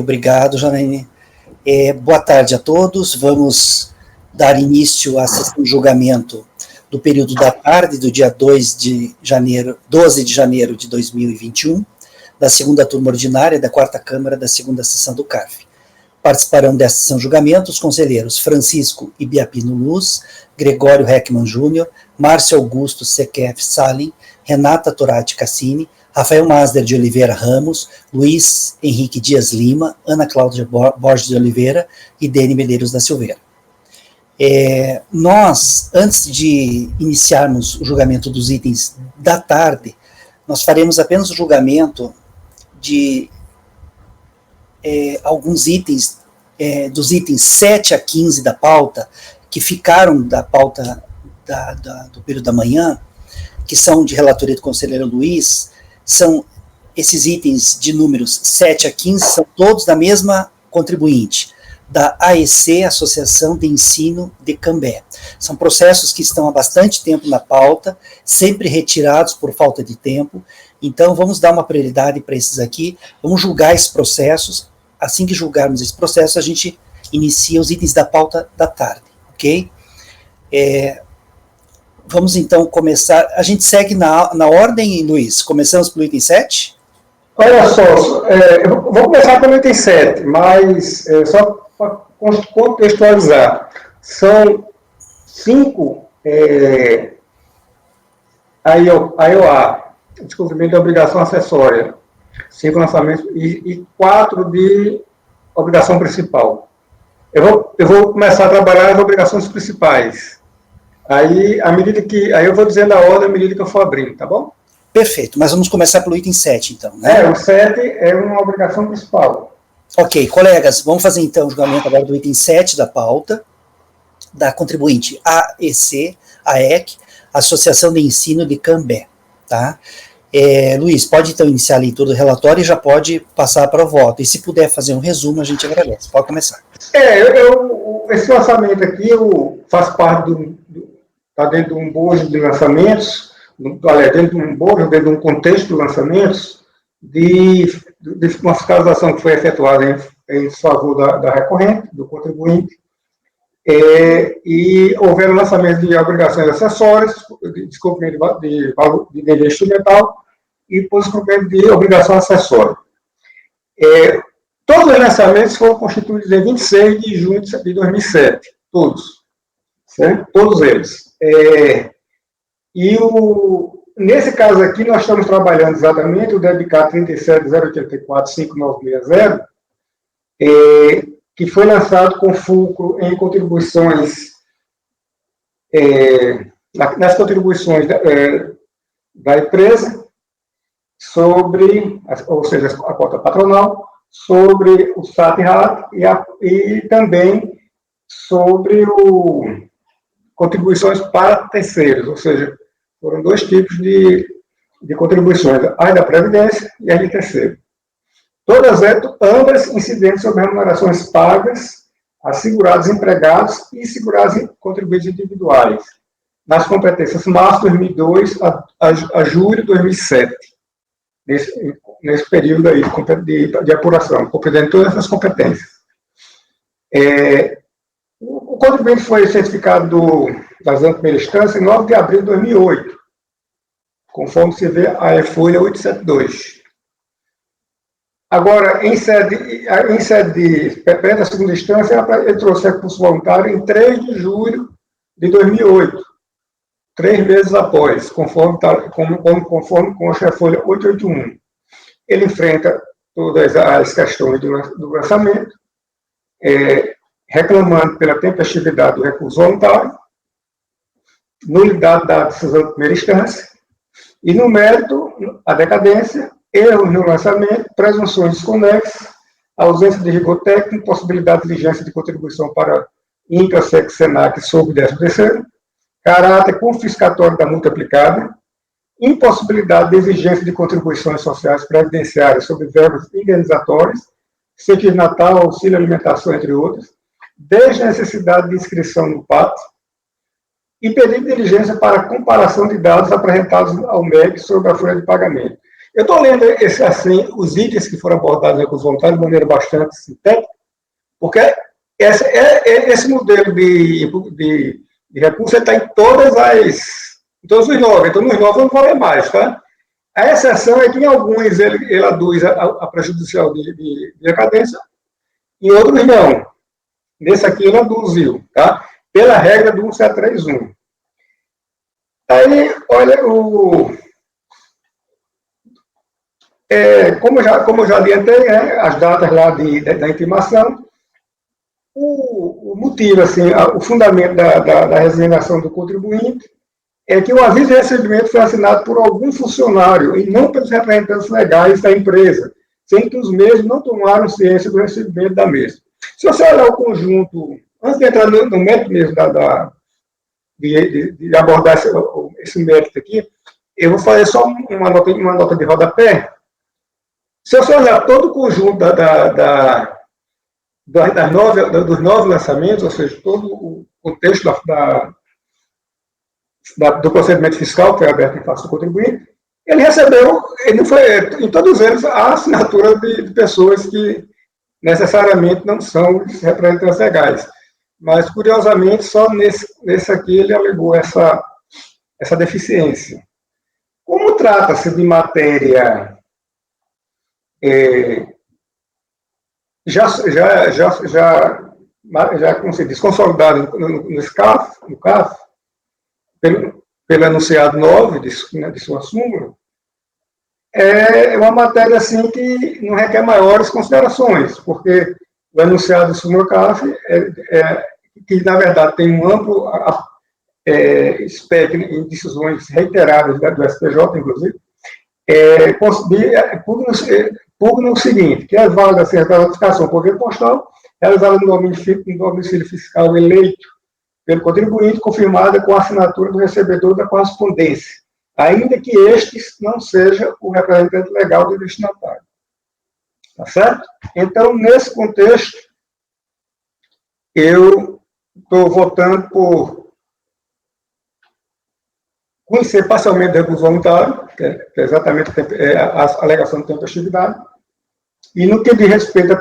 obrigado, Janaíne. Boa tarde a todos. Vamos dar início à sessão de julgamento do período da tarde, do dia 12 de janeiro de 2021, da segunda turma ordinária da quarta Câmara da segunda sessão do CARF. Participarão desta sessão de julgamento os conselheiros Francisco Ibiapino Luz, Gregório Heckmann Júnior, Márcio Augusto Sequef Salim, Renata Torati Cassini, Rafael Masder de Oliveira Ramos, Luiz Henrique Dias Lima, Ana Cláudia Borges de Oliveira e Dene Medeiros da Silveira. Nós, antes de iniciarmos o julgamento dos itens da tarde, nós faremos apenas o julgamento de alguns itens, dos itens 7 a 15 da pauta, que ficaram da pauta do período da manhã, que são de relatoria do conselheiro Luiz. São esses itens de números 7 a 15, são todos da mesma contribuinte, da AEC, Associação de Ensino de Cambé. São processos que estão há bastante tempo na pauta, sempre retirados por falta de tempo, então vamos dar uma prioridade para esses aqui, vamos julgar esses processos. Assim que julgarmos esse processo, a gente inicia os itens da pauta da tarde, ok? Vamos então começar, a gente segue na ordem, Luiz, começamos pelo item 7? Olha só, eu vou começar pelo item 7, mas só para contextualizar, são 5 AIOA, descumprimento da obrigação acessória, 5 lançamentos e 4 de obrigação principal. Eu vou começar a trabalhar as obrigações principais. Aí eu vou dizendo a ordem à medida que eu for abrindo, tá bom? Perfeito, mas vamos começar pelo item 7, então, né? O 7 é uma obrigação principal. Ok, colegas, vamos fazer então o julgamento agora do item 7 da pauta, da contribuinte AEC, AEC, Associação de Ensino de Cambé, tá? Luiz, pode então iniciar a leitura do relatório e já pode passar para o voto. E se puder fazer um resumo, a gente agradece. Pode começar. Esse lançamento aqui faz parte está dentro de um bojo de lançamentos, dentro de um contexto de lançamentos, de uma fiscalização que foi efetuada em favor da recorrente, do contribuinte, e houveram lançamentos de obrigações acessórias, de descumprimento de dever instrumental e por descumprimento de obrigação acessória. Todos os lançamentos foram constituídos em 26 de junho de 2007, todos, certo? Todos eles. Nesse caso aqui, nós estamos trabalhando exatamente o DEBCAT 37.084.5960, que foi lançado com fulcro em contribuições, nas contribuições da empresa, ou seja, a cota patronal, sobre o SAT-RAT e também sobre contribuições para terceiros, ou seja, foram 2 tipos de contribuições, as da Previdência e as de terceiro. Todas ambas incidentes sobre remunerações pagas a segurados empregados e segurados contribuintes individuais, nas competências março de 2002 a julho de 2007, nesse período aí de apuração, compreendendo todas essas competências. O contribuinte foi certificado das amplas primeiras instâncias em 9 de abril de 2008, conforme se vê a folha 872. Agora, em sede de da segunda instância, ele trouxe recurso voluntário em 3 de julho de 2008, 3 meses após, conforme consta a folha 881. Ele enfrenta todas as questões do lançamento, reclamando pela tempestividade do recurso voluntário, nulidade da decisão de primeira instância, e no mérito, a decadência, erros no lançamento, presunções desconexas, ausência de rigor técnico, possibilidade de diligência de contribuição para INCA, SEC, SENAC sob 13º, caráter confiscatório da multa aplicada, impossibilidade de exigência de contribuições sociais previdenciárias sobre verbas indenizatórias, sentido natal, auxílio alimentação, entre outros, desde a necessidade de inscrição no PAT, e pedido de diligência para comparação de dados apresentados ao MEC sobre a folha de pagamento. Eu estou lendo os itens que foram abordados no recurso voluntário de maneira bastante sintética, porque esse modelo de recurso está em todos os 9, então nos 9 não vale mais, tá? A exceção é que em alguns ele aduz a prejudicial de decadência, em outros não. Nesse aqui ele aduziu, tá? Pela regra do 1731. Aí, olha, como eu já adiantei, né, as datas lá da intimação, o motivo, assim, o fundamento da resignação do contribuinte é que o aviso de recebimento foi assinado por algum funcionário e não pelos representantes legais da empresa, sendo que os mesmos não tomaram ciência do recebimento da mesma. Se você olhar o conjunto, antes de entrar no mérito mesmo de abordar esse mérito aqui, eu vou fazer só uma nota de rodapé. Se você olhar todo o conjunto dos 9 lançamentos, ou seja, todo o contexto do procedimento fiscal que foi aberto em face do contribuinte, ele recebeu, em todos eles, a assinatura de pessoas que necessariamente não são representantes legais. Mas, curiosamente, só nesse aqui ele alegou essa deficiência. Como trata-se de matéria como se diz, consolidada no CAF, pelo enunciado 9 de sua súmula, é uma matéria assim que não requer maiores considerações, porque o enunciado de súmula CAF, que na verdade tem um amplo espectro em decisões reiteradas do STJ, inclusive, pugna o seguinte, que as vagas da ratificação por via postal, realizadas no domicílio fiscal eleito pelo contribuinte, confirmada com a assinatura do recebedor da correspondência, ainda que este não seja o representante legal do destinatário. Tá certo? Então, nesse contexto, eu estou votando por conhecer parcialmente o recurso voluntário, que é exatamente a alegação de tempestividade, e no que diz respeito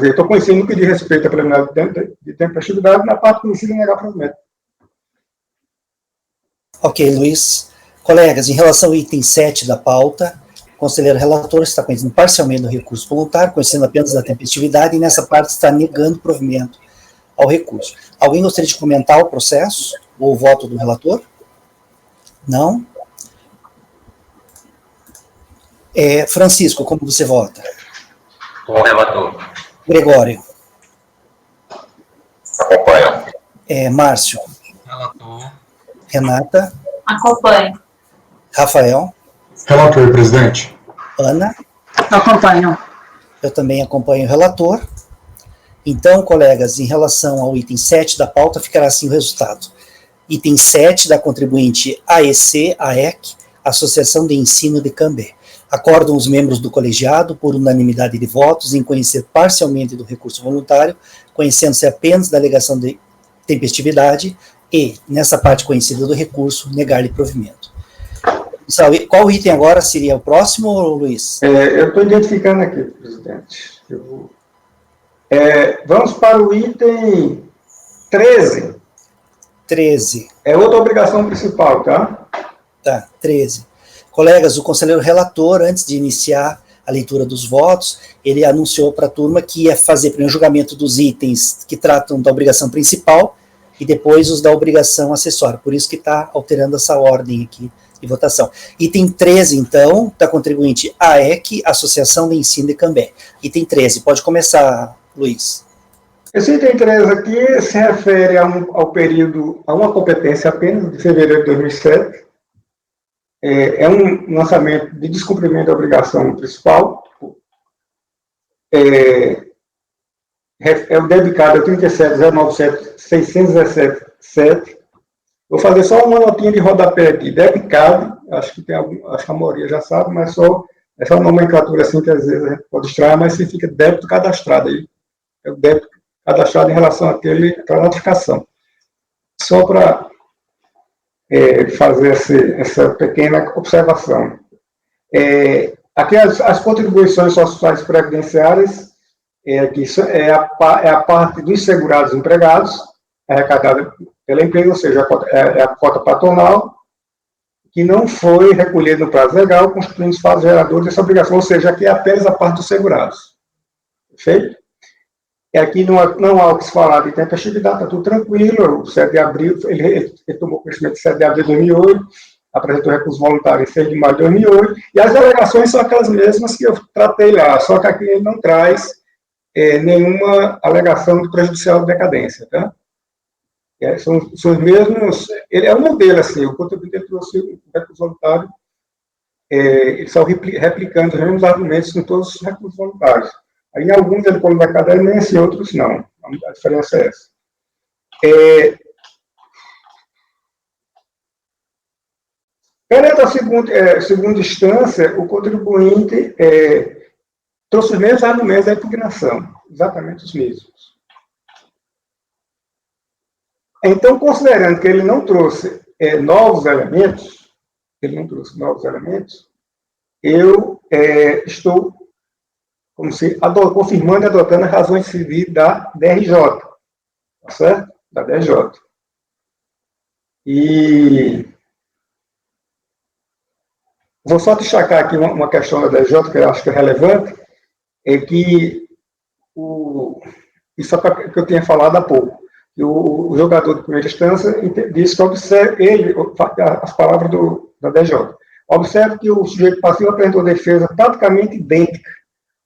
estou conhecendo no que diz respeito à preliminar de tempestividade na parte conhecida em negar provimento. Ok, Luiz. Colegas, em relação ao item 7 da pauta, o conselheiro relator está conhecendo parcialmente o recurso voluntário, conhecendo apenas da tempestividade, e nessa parte está negando provimento ao recurso. Alguém gostaria de comentar o processo ou o voto do relator? Não? Francisco, como você vota? Como relator. Gregório. Acompanho. Márcio. Relator. Renata. Acompanho. Rafael. Relator, presidente. Ana. Acompanho. Eu também acompanho o relator. Então, colegas, em relação ao item 7 da pauta, ficará assim o resultado. Item 7 da contribuinte AEC, Associação de Ensino de Cambé. Acordam os membros do colegiado, por unanimidade de votos, em conhecer parcialmente do recurso voluntário, conhecendo-se apenas da alegação de tempestividade e, nessa parte conhecida do recurso, negar-lhe provimento. Qual item agora seria o próximo, Luiz? Eu estou identificando aqui, presidente. Vamos para o item 13. 13. É outra obrigação principal, tá? Tá, 13. Colegas, o conselheiro relator, antes de iniciar a leitura dos votos, ele anunciou para a turma que ia fazer primeiro o julgamento dos itens que tratam da obrigação principal e depois os da obrigação acessória. Por isso que está alterando essa ordem aqui de votação. Item 13, então, da contribuinte AEC, Associação de Ensino de Cambé. Item 13, pode começar, Luiz. Esse item 13 aqui se refere ao período, a uma competência apenas de fevereiro de 2007. É um lançamento de descumprimento da obrigação principal. É o dedicado a 37.097.617.7. Vou fazer só uma notinha de rodapé aqui. Dedicado, acho que a maioria já sabe, mas só essa nomenclatura assim que às vezes a gente pode estranhar, mas significa débito cadastrado. Aí é o débito cadastrado em relação àquela notificação. Só para fazer essa pequena observação. Aqui as contribuições sociais previdenciárias, que é a parte dos segurados empregados, arrecadada pela empresa, ou seja, é a cota patronal, que não foi recolhida no prazo legal, constituindo os fatos geradores dessa obrigação, ou seja, aqui é apenas a parte dos segurados. Perfeito? E aqui não há o que se falar de tempestividade, está tudo tranquilo. O 7 de abril, ele tomou conhecimento de 7 de abril de 2008, apresentou recurso voluntário em 6 de maio de 2008, e as alegações são aquelas mesmas que eu tratei lá, só que aqui ele não traz nenhuma alegação de prejudicial de decadência, tá? São os mesmos, ele é um modelo, assim, o contribuinte trouxe o recurso voluntário, eles estão replicando os mesmos argumentos em todos os recursos voluntários. Aí, em alguns ele põe na cadernense, em outros não. A diferença é essa. Perante a segunda instância, o contribuinte trouxe os mesmos argumentos da impugnação, exatamente os mesmos. Então, considerando que ele não trouxe novos elementos, eu estou confirmando e adotando as razões civis da DRJ, tá certo? Da DRJ. E vou só destacar aqui uma questão da DRJ que eu acho que é relevante, é que isso é que eu tinha falado há pouco. O jogador de primeira instância disse que as palavras da DJ. Observe que o sujeito passivo apresentou defesa praticamente idêntica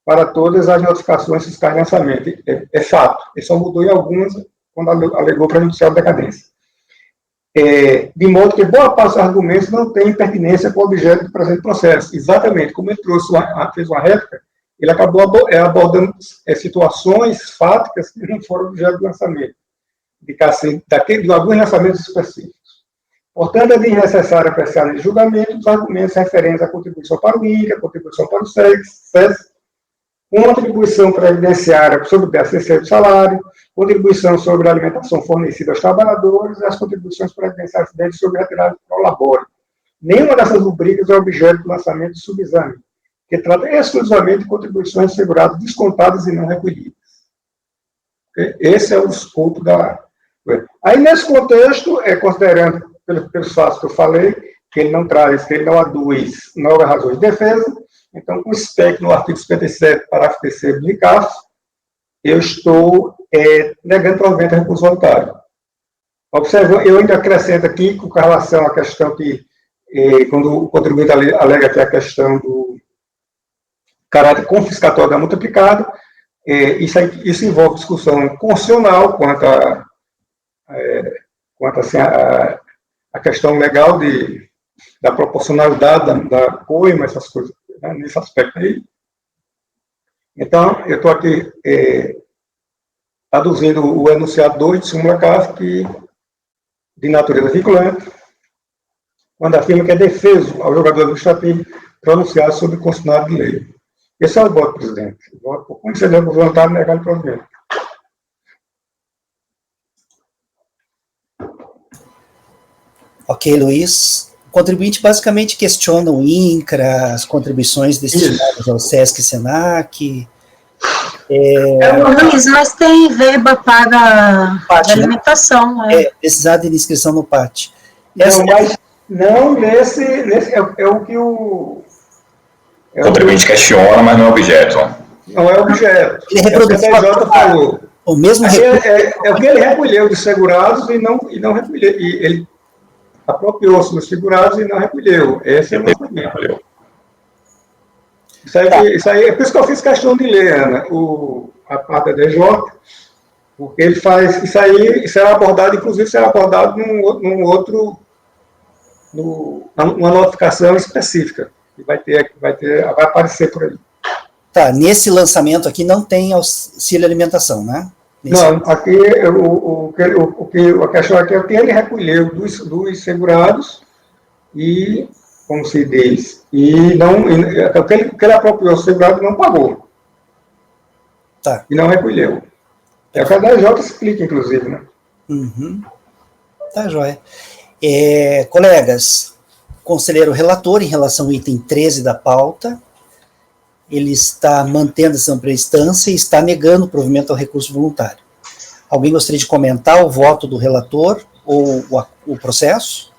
para todas as notificações fiscais de lançamento. É fato. Ele só mudou em algumas quando alegou prejudicial de decadência. De modo que boa parte dos argumentos não tem pertinência com o objeto do presente processo. Exatamente. Como ele fez uma réplica, ele acabou abordando situações fáticas que não foram objeto do lançamento. De alguns lançamentos específicos. Portanto, é desnecessário apreciar em julgamento os argumentos referentes à contribuição para o INCA, contribuição para o SES, contribuição previdenciária sobre o BACC do salário, contribuição sobre a alimentação fornecida aos trabalhadores e as contribuições previdenciárias sobre a retirada do labore. Nenhuma dessas rubricas é objeto do lançamento de subexame, que trata exclusivamente de contribuições de segurados descontadas e não recolhidas. Esse é o escopo da... Aí, nesse contexto, considerando, pelos fatos que eu falei, que ele não aduz novas razões de defesa, então, com o SPEC no artigo 57, parágrafo 3º do ICAF, eu estou negando provimento a recurso voluntário. Observa, eu ainda acrescento aqui, com relação à questão que, quando o contribuinte alega aqui a questão do caráter confiscatório da multa aplicada, isso envolve discussão constitucional quanto assim, a questão legal da proporcionalidade da coima, essas coisas, né, nesse aspecto aí. Então, eu estou aqui traduzindo o enunciado 2 de súmula CAF, de natureza vinculante, quando afirma que é defeso ao jogador administrativo pronunciado sobre o constitucional de lei. Esse é o voto, presidente. O voto por conceder o voluntário negar o provimento. Ok, Luiz. O contribuinte basicamente questiona o INCRA, as contribuições destinadas ao SESC e SENAC. Luiz, mas tem verba para PAT, alimentação. Né? Precisar de inscrição no PAT. Não, mas não nesse é o que o contribuinte questiona, mas não é objeto. Não é objeto. Ele reproduziu o DJ falou. O mesmo é o que ele recolheu dos segurados e não recolheu. E ele apropriou-se dos segurados e não recolheu. Esse é o lançamento. Isso aí, é por isso que eu fiz questão de ler, Ana, a parte da DJ, porque ele faz isso aí, isso é abordado, inclusive, será abordado numa notificação específica, que vai aparecer por aí. Tá, nesse lançamento aqui não tem auxílio alimentação, né? Não, aqui a questão aqui é o que ele recolheu dos segurados e, como se diz, o que ele apropriou o segurado não pagou. Tá. E não recolheu. É o que a DJ explica, inclusive, né? Uhum. Tá, joia. Colegas, conselheiro relator, em relação ao item 13 da pauta, ele está mantendo a decisão para instância e está negando o provimento ao recurso voluntário. Alguém gostaria de comentar o voto do relator ou o processo?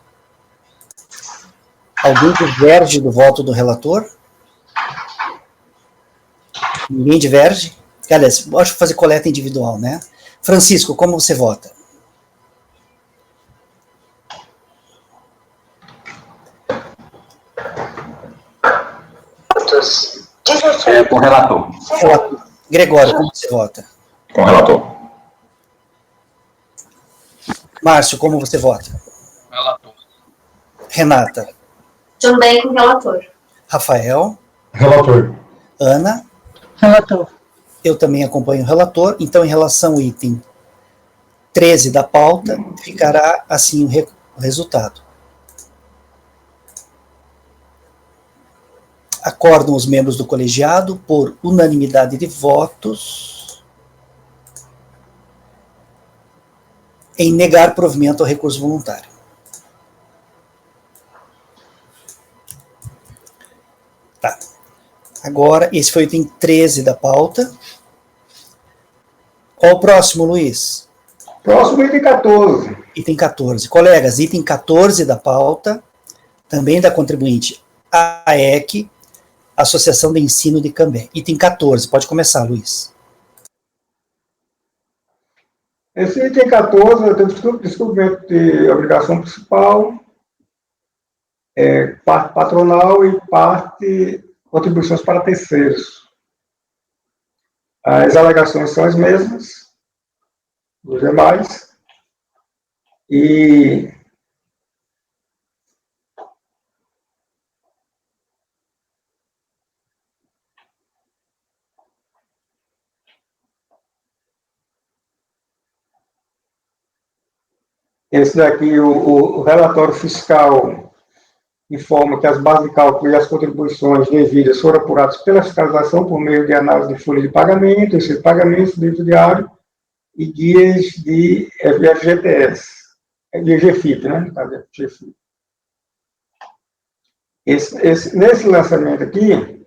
Alguém diverge do voto do relator? Ninguém diverge? Aliás, acho que fazer coleta individual, né? Francisco, como você vota? Com o relator. Relator. Gregório, como você vota? Com o relator. Márcio, como você vota? Relator. Renata? Também com o relator. Rafael? Relator. Ana? Relator. Eu também acompanho o relator. Então, em relação ao item 13 da pauta, ficará assim o resultado. Acordam os membros do colegiado por unanimidade de votos em negar provimento ao recurso voluntário. Tá. Agora, esse foi o item 13 da pauta. Qual o próximo, Luiz? Próximo, item 14. Item 14. Colegas, item 14 da pauta, também da contribuinte AEC, Associação de Ensino de Cambé. Item 14. Pode começar, Luiz. Esse item 14, eu tenho descobrimento de obrigação principal, parte patronal e parte contribuições para terceiros. As alegações são as mesmas dos demais. E esse daqui, o relatório fiscal informa que as bases de cálculo e as contribuições devidas foram apuradas pela fiscalização por meio de análise de folha de pagamento, esse pagamento, livro diário e guias de FGTS, de GFIP, né? GFIP. Nesse lançamento aqui,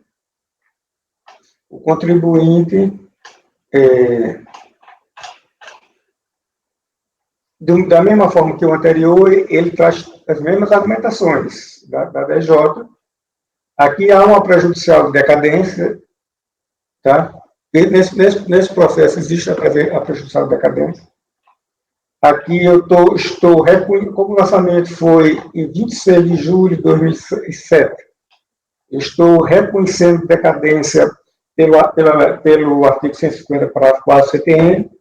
o contribuinte da mesma forma que o anterior, ele traz as mesmas argumentações da DJ. Aqui há uma prejudicial de decadência, tá? E nesse processo existe a prejudicial de decadência. Aqui eu estou reconhecendo, como o lançamento foi em 26 de julho de 2007, eu estou reconhecendo decadência pelo artigo 150, parágrafo 4 CTN,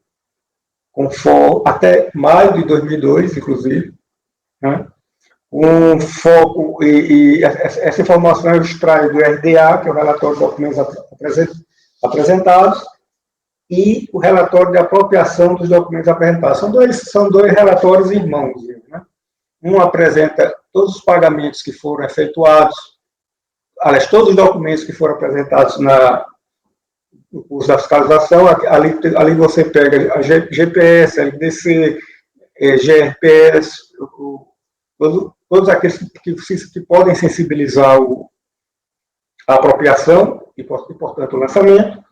até maio de 2002, inclusive, né? Um foco, e essa informação eu extraio do RDA, que é o relatório de documentos apresentados, e o relatório de apropriação dos documentos apresentados. São dois relatórios irmãos, né? Um apresenta todos os pagamentos que foram efetuados, aliás, todos os documentos que foram apresentados no curso da fiscalização. Ali você pega a GPS, LDC, GRPS, todos aqueles que podem sensibilizar a apropriação e, portanto, o lançamento,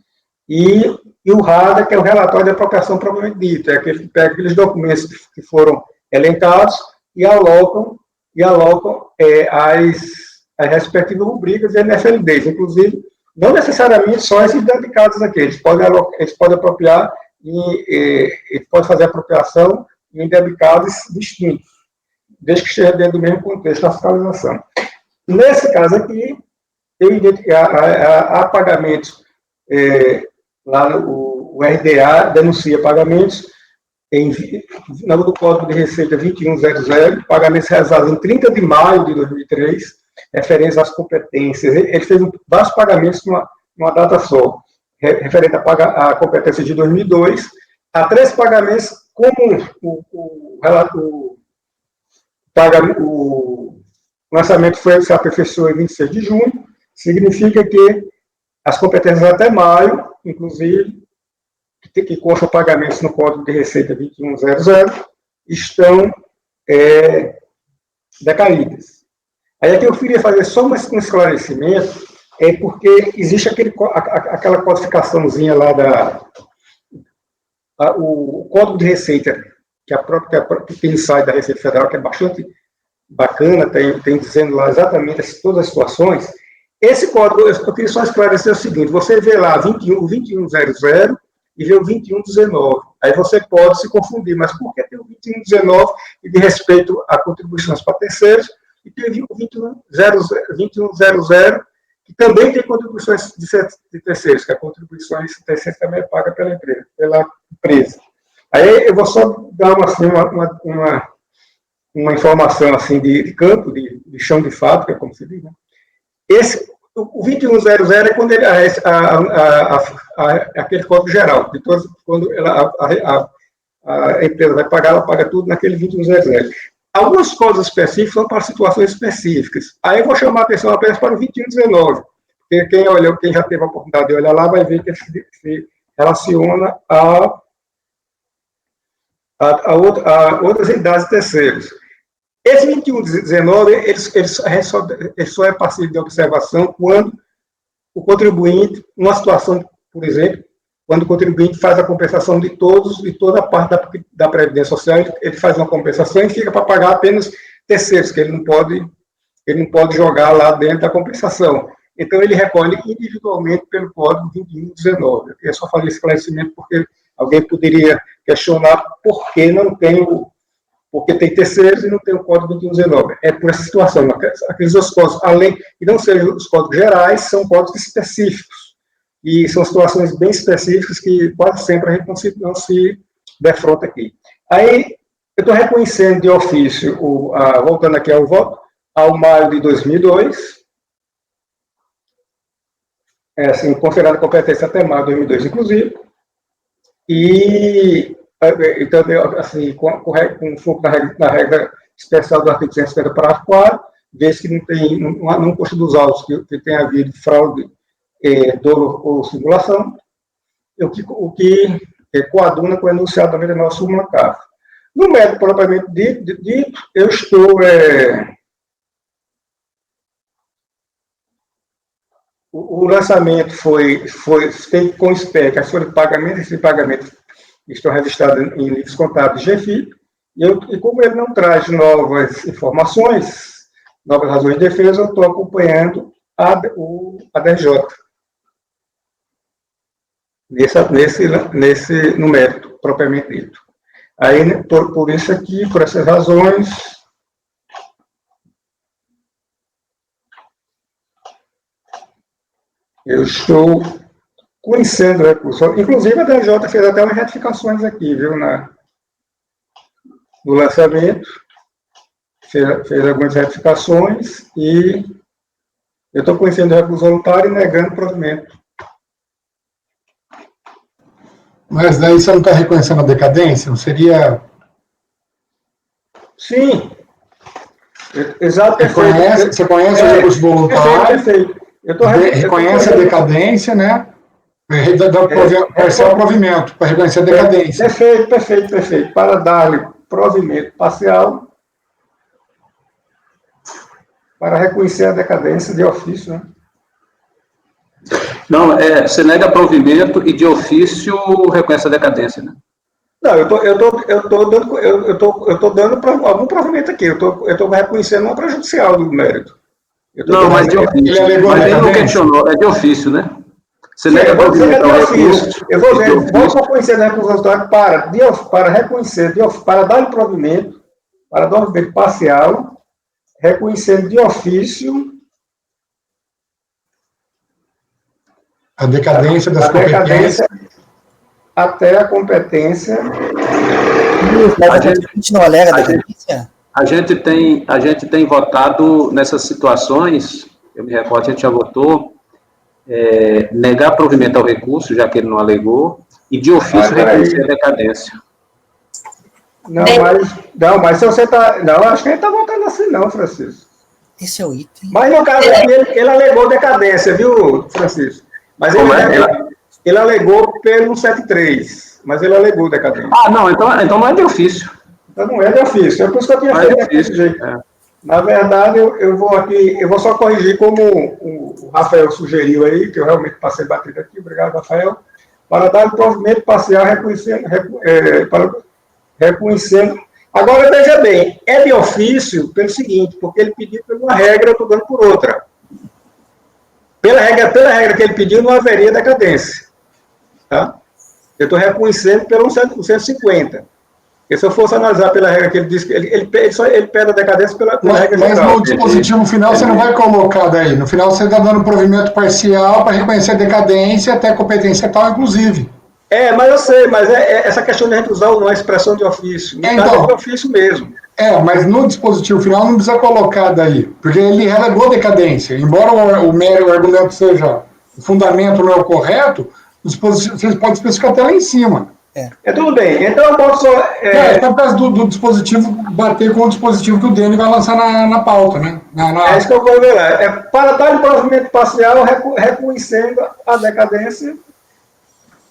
e o RADA, que é o relatório de apropriação propriamente dito, é aquele que pega aqueles documentos que foram elencados e alocam as respectivas rubricas e NFLDs, inclusive, não necessariamente só esses dedicados aqui, eles podem apropriar e pode fazer apropriação em dedicados distintos, desde que esteja dentro do mesmo contexto da fiscalização. Nesse caso aqui, há pagamentos, lá o RDA denuncia pagamentos no Código de Receita 2100, pagamentos realizados em 30 de maio de 2003, referentes às competências. Ele fez vários pagamentos numa data só, referente à competência de 2002, há 3 pagamentos, como o lançamento se aperfeiçoou em 26 de junho, significa que as competências até maio, inclusive, que constam pagamentos no Código de Receita 2100, estão decaídas. Aí aqui eu queria fazer só um esclarecimento, porque existe aquela codificaçãozinha lá o Código de Receita, que tem um site da Receita Federal, que é bastante bacana, tem dizendo lá exatamente todas as situações. Esse código, eu queria só esclarecer o seguinte, você vê lá o 2100 e vê o 2119. Aí você pode se confundir, mas por que tem o 2119 e de respeito a contribuições para terceiros, e tem o 2100, que também tem contribuições de terceiros, que a contribuição de terceiros também é paga pela empresa. Aí eu vou só dar uma informação assim, de campo, de chão de fábrica, como se diz, né? O 2100 é quando ele, aquele código geral, de todos, quando a empresa vai pagar, ela paga tudo naquele 2100. Algumas coisas específicas são para situações específicas. Aí eu vou chamar a atenção apenas para o 2119, porque quem já teve a oportunidade de olhar lá vai ver que ele se relaciona a outras entidades terceiros. Esse 2119, ele só é passível de observação quando o contribuinte, numa situação, por exemplo, quando o contribuinte faz a compensação de toda a parte da Previdência Social, ele faz uma compensação e fica para pagar apenas terceiros, que ele não pode jogar lá dentro da compensação. Então, ele recolhe individualmente pelo Código 2119. Eu só falei esse esclarecimento porque alguém poderia questionar por que não tem porque tem terceiros e não tem o Código 2119. É por essa situação. Aqueles dois códigos, além de não serem os códigos gerais, são códigos específicos. E são situações bem específicas que quase sempre a gente não se defronta aqui. Aí, eu estou reconhecendo de ofício, voltando aqui ao voto, ao maio de 2002, assim, considerada competência até maio de 2002, inclusive, e então, assim, com foco na regra especial do artigo 150, parágrafo 4, vez que não consta dos autos que tenha havido fraude, dolo ou simulação, o que coaduna com o enunciado da 99 súmula CAF. No método propriamente dito, eu estou... O lançamento foi feito com SPEC, as folhas de pagamento, esse pagamento estão registrados em livros contábeis GFIP, e como ele não traz novas informações, novas razões de defesa, eu estou acompanhando a DRJ. No mérito, propriamente dito. Aí, por isso aqui, por essas razões, eu estou conhecendo o recurso. Inclusive, a DRJ fez até umas retificações aqui, viu, no lançamento, fez algumas retificações, e eu estou conhecendo o recurso voluntário e negando o provimento. Mas daí você não está reconhecendo a decadência? Não seria... Sim. Exato. Você conhece o recurso voluntário? Perfeito. Reconhece a decadência, né? Parcial o provimento, para reconhecer a decadência. Perfeito. Para dar-lhe provimento parcial, para reconhecer a decadência de ofício, né? Não, você nega provimento e de ofício reconhece a decadência, né? Não, eu tô dando algum provimento aqui, eu tô reconhecendo uma prejudicial do mérito. Não, mas de ofício. Mas ele não questionou, é de ofício, né? Você nega provimento ao recurso. Eu vou reconhecer a recurso para reconhecer, para dar provimento, para dar um provimento parcial, reconhecendo de ofício a decadência das competências. Até a competência. A gente não alega a decadência? A gente tem votado nessas situações, eu me recordo, a gente já votou, negar provimento ao recurso, já que ele não alegou, e de ofício reconhecer a decadência. Não, mas se você está... Não, acho que a gente está votando assim não, Francisco. Esse é o item. Mas no caso ele alegou decadência, viu, Francisco? Mas ele alegou pelo 173, mas ele alegou decadência. Ah, não, então não é de ofício. Então não é de ofício, é por isso que eu tinha feito daquele jeito. Na verdade, eu vou só corrigir como o Rafael sugeriu aí, que eu realmente passei batido aqui, obrigado, Rafael, para dar o provimento parcial reconhecendo. Agora, veja bem, é de ofício pelo seguinte, porque ele pediu por uma regra, eu estou dando por outra. Pela regra que ele pediu, não haveria decadência. Tá? Eu estou reconhecendo pelo 150. Porque se eu fosse analisar pela regra que ele disse, ele pede a decadência pela regra mas geral. No dispositivo final você não vai colocar daí. No final você está dando provimento parcial para reconhecer a decadência até a competência tal, inclusive. Mas eu sei, mas essa questão de a gente usar uma expressão de ofício. No caso é de ofício mesmo. Mas no dispositivo final não precisa colocar daí, porque ele relegou decadência. Embora o mero argumento seja, o fundamento não é o correto, você pode especificar até lá em cima. Tudo bem. Então eu posso só... por causa do dispositivo bater com o dispositivo que o Dene vai lançar na pauta, né? É isso que eu vou ver lá. Para dar um provimento parcial, reconhecendo a decadência...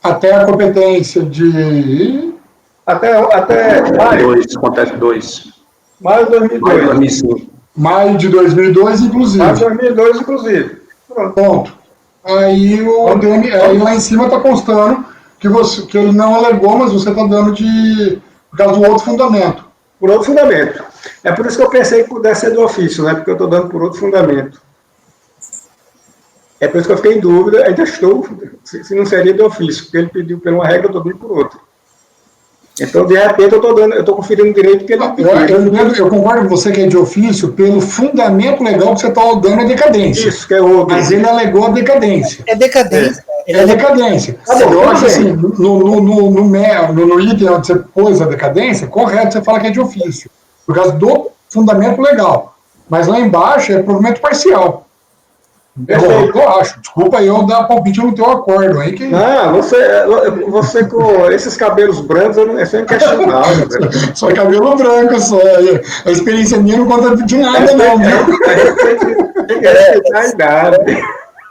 Até a competência de... Até maio. Acontece 2. Maio de 2002. 2005. Maio de 2002, inclusive. Maio de 2002, inclusive. Ponto. Aí lá em cima está constando que ele não alegou, mas você está dando por causa do outro fundamento. Por outro fundamento. É por isso que eu pensei que pudesse ser do ofício, né? Porque eu estou dando por outro fundamento. É por isso que eu fiquei em dúvida, ainda estou, se não seria de ofício, porque ele pediu por uma regra, eu estou dando por outra. Então, de repente, eu estou conferindo o direito que ele pediu. Eu concordo com você que é de ofício pelo fundamento legal que você está dando a decadência. Isso, que é outro. Mas ele alegou a decadência. É decadência. É decadência. Eu acho assim, no item onde você pôs a decadência, correto, você fala que é de ofício, por causa do fundamento legal. Mas lá embaixo é provimento parcial. Eu acho. Desculpa eu dar palpite no teu acordo aí. Não, você com esses cabelos brancos, é inquestionável. Só cabelo branco, só. A experiência minha não conta de nada, não, viu?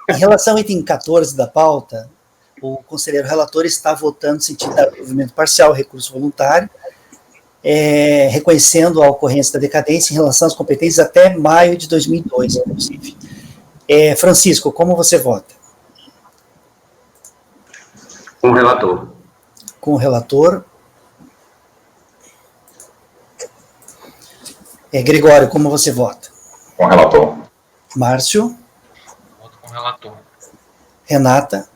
Em relação ao item 14 da pauta, o conselheiro relator está votando no sentido de provimento parcial, recurso voluntário, reconhecendo a ocorrência da decadência em relação às competências até maio de 2002, inclusive. Francisco, como você vota? Com o relator. Com o relator. Gregório, como você vota? Com o relator. Márcio? Voto com o relator. Renata?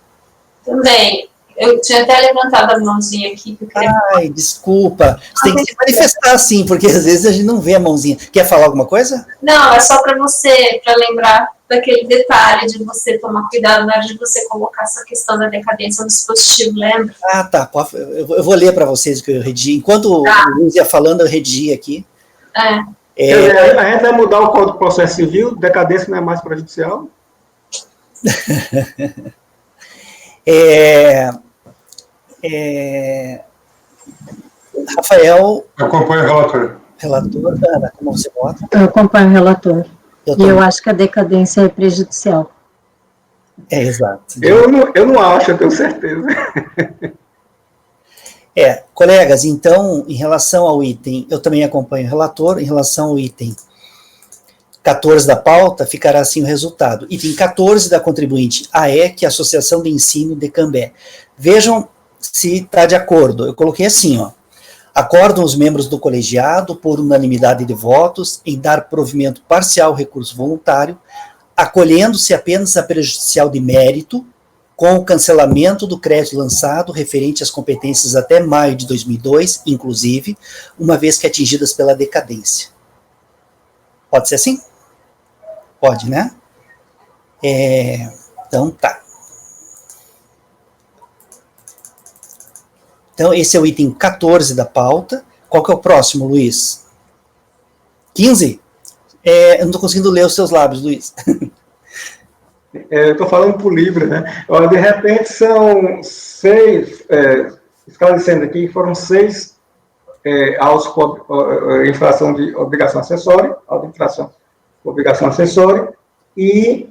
Também. Eu tinha até levantado a mãozinha aqui. Que eu queria... Ai, desculpa. Você tem que se manifestar assim, porque às vezes a gente não vê a mãozinha. Quer falar alguma coisa? Não, é só para lembrar daquele detalhe de você tomar cuidado na hora de você colocar essa questão da decadência no dispositivo, lembra? Ah, tá. Eu vou ler para vocês o que eu redigi. Enquanto o Luiz ia falando, eu redigi aqui. A gente vai mudar o Código de Processo Civil, decadência não é mais prejudicial? Rafael. Eu acompanho o relator. Relator, Ana, como você vota? Eu acompanho o relator. Eu acho que a decadência é prejudicial. Exato. Eu não acho, eu tenho certeza. Colegas, então, em relação ao item, eu também acompanho o relator, em relação ao item 14 da pauta, ficará assim o resultado. Item 14 da contribuinte AEC, Associação de Ensino de Cambé. Vejam se está de acordo. Eu coloquei assim, ó. Acordam os membros do colegiado, por unanimidade de votos, em dar provimento parcial ao recurso voluntário, acolhendo-se apenas a prejudicial de mérito, com o cancelamento do crédito lançado referente às competências até maio de 2002, inclusive, uma vez que atingidas pela decadência. Pode ser assim? Pode, né? Então, tá. Então, esse é o item 14 da pauta. Qual que é o próximo, Luiz? 15? Eu não estou conseguindo ler os seus lábios, Luiz. Eu estou falando por livre, né? De repente são 6, esclarecendo aqui, foram 6 autos com infração de obrigação acessória, auto de infração com obrigação acessória, e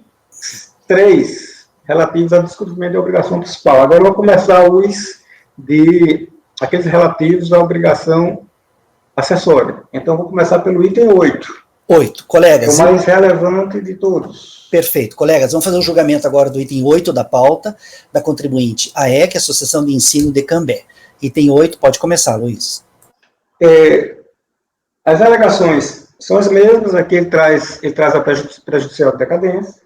3 relativos ao descumprimento de obrigação principal. Agora eu vou começar aqueles relativos à obrigação acessória. Então, vou começar pelo item 8. 8. É Colegas, o mais relevante de todos. perfeito. Colegas, vamos fazer o julgamento agora do item 8 da pauta, da contribuinte AEC, Associação de Ensino de Cambé. Item 8, pode começar, Luiz. As alegações são as mesmas, aqui ele traz a prejudicial de decadência,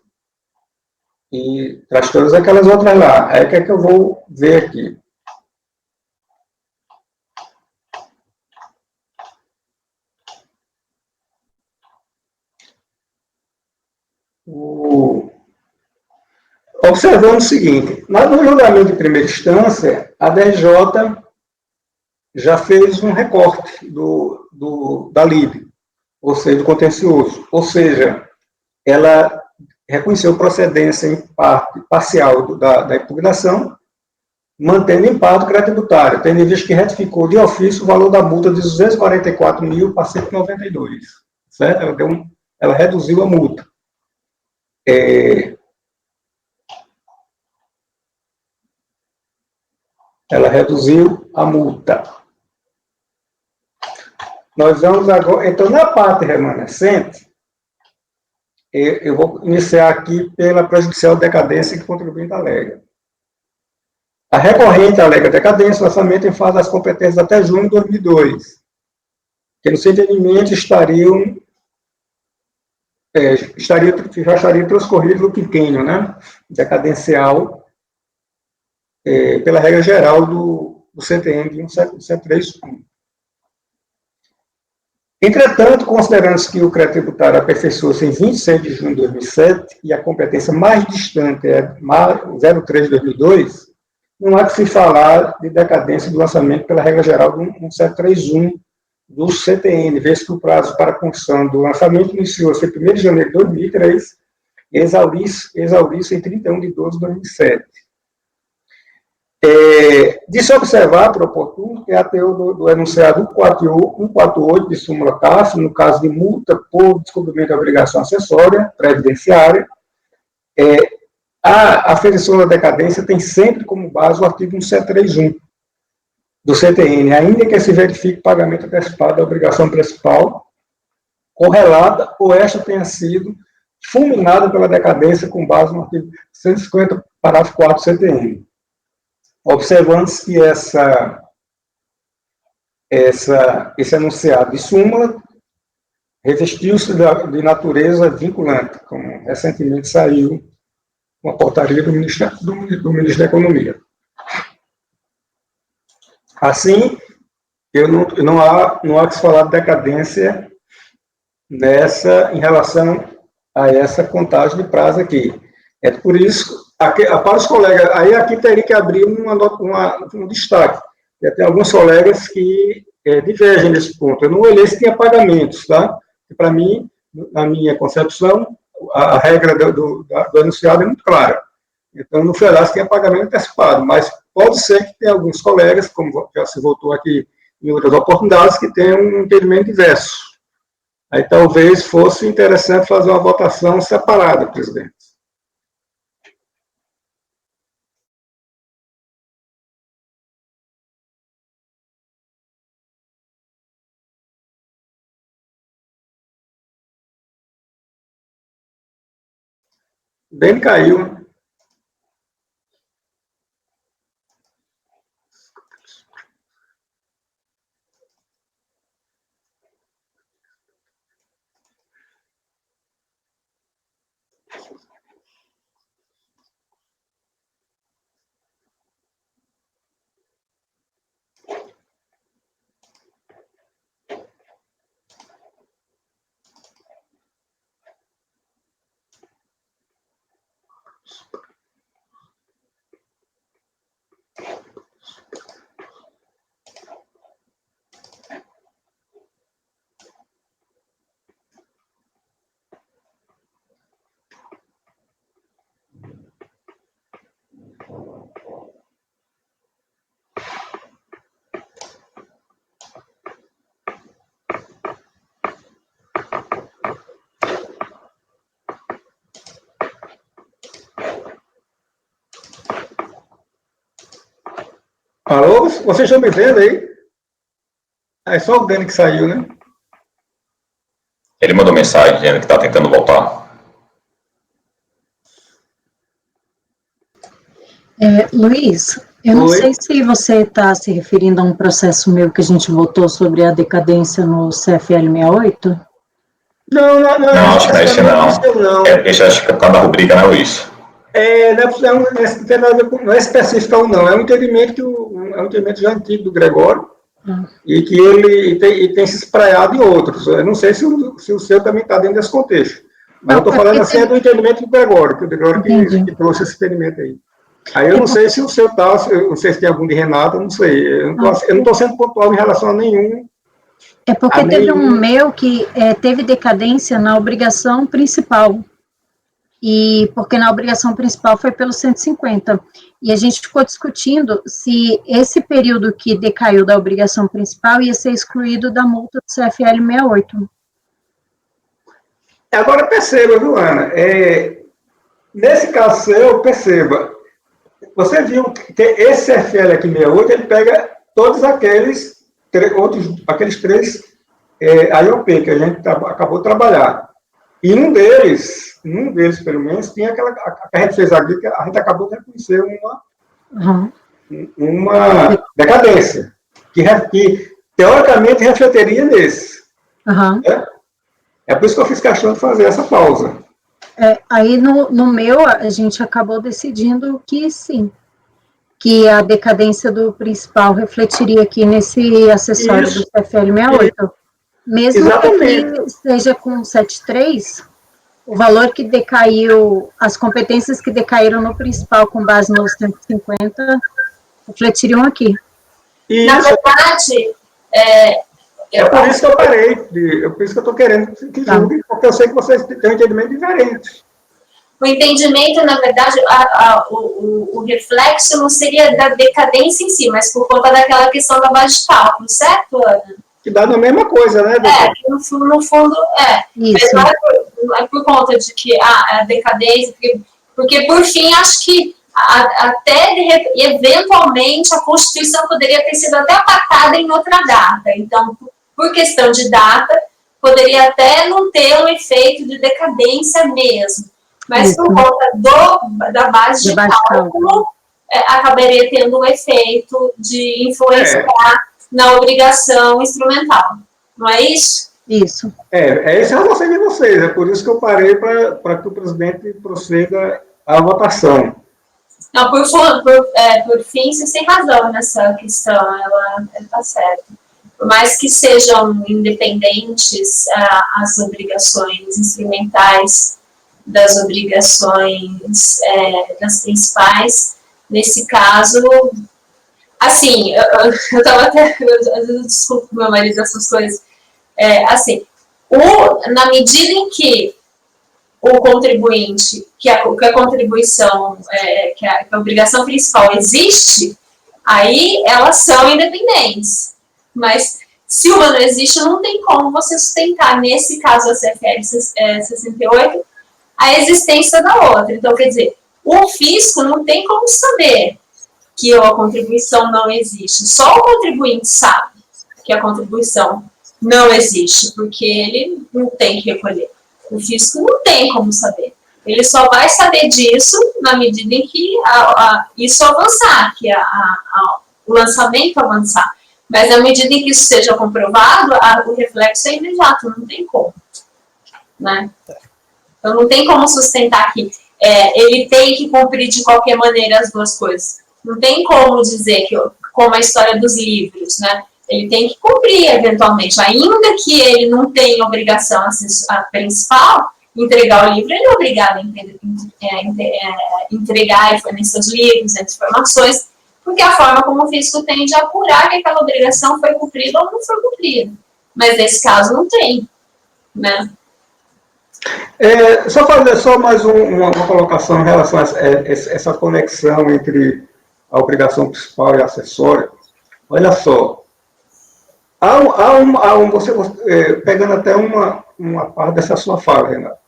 e traz todas aquelas outras lá. Aí o que é que eu vou ver aqui? Observando o seguinte, no julgamento de primeira instância, a DRJ já fez um recorte da LIB, ou seja, do contencioso. Ou seja, ela reconheceu procedência em parte parcial da impugnação, mantendo em parte o crédito tributário, tendo em vista que retificou de ofício o valor da multa de 244 mil para 192. Certo? Ela reduziu a multa. Ela reduziu a multa. Nós vamos agora, então, na parte remanescente, eu vou iniciar aqui pela prejudicial decadência que o contribuinte alega. A recorrente alega decadência, lançamento em fase das competências até junho de 2002, que no seu entendimento já estaria transcorrido o quinquênio, né, decadencial, pela regra geral do CTN de 173.1. Entretanto, considerando-se que o crédito tributário aperfeiçoou-se em 26 de junho de 2007 e a competência mais distante é 03 de 2002, não há que se falar de decadência do lançamento pela regra geral do 1731 do CTN, vez que o prazo para a concessão do lançamento iniciou-se em 1º de janeiro de 2003 e exauriu-se em 31 de 12 de 2007. De se observar, por oportuno, que a teor do enunciado 148 de súmula CAF, no caso de multa por descobrimento de obrigação acessória previdenciária, a aferição da decadência tem sempre como base o artigo 1731 do CTN, ainda que se verifique pagamento antecipado da obrigação principal correlata ou esta tenha sido fulminada pela decadência com base no artigo 150, parágrafo 4 do CTN. Observando-se que esse enunciado de súmula revestiu-se de natureza vinculante, como recentemente saiu uma portaria do Ministro da Economia. Assim, não há que se falar de decadência em relação a essa contagem de prazo aqui. É por isso, para os colegas, aí aqui teria que abrir um destaque. Tem alguns colegas que divergem nesse ponto. Eu não olhei se tinha pagamentos, tá? Para mim, na minha concepção, a regra do enunciado é muito clara. Então, não foi lá se tinha pagamento antecipado, mas pode ser que tenha alguns colegas, como já se voltou aqui em outras oportunidades, que tenham um entendimento diverso. Aí talvez fosse interessante fazer uma votação separada, presidente. Bem caiu. Alô, vocês estão me vendo aí? É só o Dani que saiu, né? Ele mandou mensagem dizendo que está tentando voltar. Luiz, eu não sei se você está se referindo a um processo meu que a gente votou sobre a decadência no CFL 68? Não, acho que não é esse não. Esse acho que é por causa da rubrica, não é isso? Não é específico ou não, é um entendimento é um entendimento já antigo do Gregório, e que ele tem se espraiado em outros. Eu não sei se o seu também está dentro desse contexto. Mas eu estou falando assim, é do entendimento do Gregório, que o Gregório que trouxe esse entendimento aí. Aí eu não sei se o seu tal, não sei se tem algum de Renato, eu não sei. Eu não estou sendo pontual em relação a nenhum. É porque teve um meu que teve decadência na obrigação principal. E porque na obrigação principal foi pelo 150. E a gente ficou discutindo se esse período que decaiu da obrigação principal ia ser excluído da multa do CFL 68. Agora perceba, viu, Ana? Nesse caso seu, perceba. Você viu que esse CFL aqui 68, ele pega todos aqueles três IOP que a gente acabou de trabalhar. E num deles, pelo menos, tinha aquela que a gente fez aqui, que a gente acabou de reconhecer uma decadência, que teoricamente refletiria nesse. É por isso que eu fiz questão de fazer essa pausa. Aí no meu, a gente acabou decidindo que sim, que a decadência do principal refletiria aqui nesse acessório do CFL 68. Mesmo que seja com 73, o valor que decaiu, as competências que decaíram no principal com base no 150, refletiriam aqui. Na verdade, por isso que eu parei, por isso que eu estou querendo que julgue, porque eu sei que vocês têm um entendimento diferente. O entendimento, na verdade, o reflexo não seria da decadência em si, mas por conta daquela questão da base de cálculo, certo, Ana? Que dá na mesma coisa, né? Que no fundo, Isso. Mas não é por conta de que a decadência, porque por fim, acho que até eventualmente a Constituição poderia ter sido até acatada em outra data. Então, por questão de data, poderia até não ter um efeito de decadência mesmo. Mas por conta da base de cálculo, acabaria tendo um efeito de influenciar na obrigação instrumental. Não é isso? Isso. Esse é o raciocínio de vocês. É por isso que eu parei para que o presidente proceda à votação. Não, por fim, você tem razão nessa questão. Ela está certa. Por mais que sejam independentes as obrigações instrumentais das obrigações das principais, nesse caso, assim, eu estava até, eu desculpo meu marido dessas coisas, assim, na medida em que o contribuinte, que a contribuição, que a obrigação principal existe, aí elas são independentes. Mas se uma não existe, não tem como você sustentar, nesse caso a CFL 68, a existência da outra. Então, quer dizer, o fisco não tem como saber que a contribuição não existe. Só o contribuinte sabe que a contribuição não existe, porque ele não tem que recolher. O fisco não tem como saber. Ele só vai saber disso na medida em que isso avançar, que o lançamento avançar. Mas na medida em que isso seja comprovado, o reflexo é imediato, não tem como. Né? Então não tem como sustentar que ele tem que cumprir de qualquer maneira as duas coisas. Não tem como dizer que, como a história dos livros, né? Ele tem que cumprir eventualmente, ainda que ele não tenha obrigação a principal, entregar o livro, ele é obrigado a entregar e fornecer os livros, as informações, porque é a forma como o fisco tem de apurar que aquela obrigação foi cumprida ou não foi cumprida. Mas nesse caso não tem, né? Só fazer mais uma colocação em relação a essa conexão entre a obrigação principal e a acessória. Olha só, você pegando até uma parte dessa sua fala, Renato,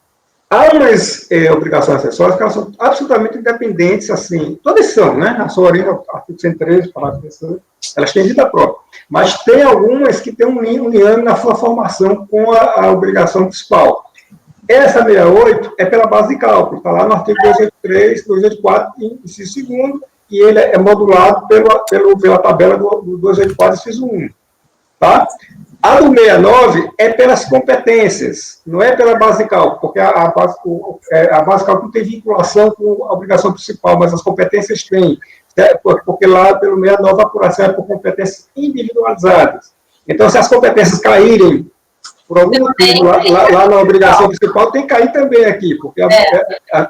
Há umas obrigações acessórias que elas são absolutamente independentes, assim, todas são, né? A sua origem, artigo 113, parágrafo 3, elas têm vida própria. Mas tem algumas que têm um liame na sua formação com a obrigação principal. Essa 68 é pela base de cálculo, está lá no artigo 283, 284, inciso 2º, e ele é modulado pela tabela do 284, inciso 1. Tá? A do 69 é pelas competências, não é pela base de cálculo, porque a base de cálculo não tem vinculação com a obrigação principal, mas as competências têm, porque lá, pelo 69, a apuração é por competências individualizadas. Então, se as competências caírem por algum motivo lá na obrigação principal, tem que cair também aqui, porque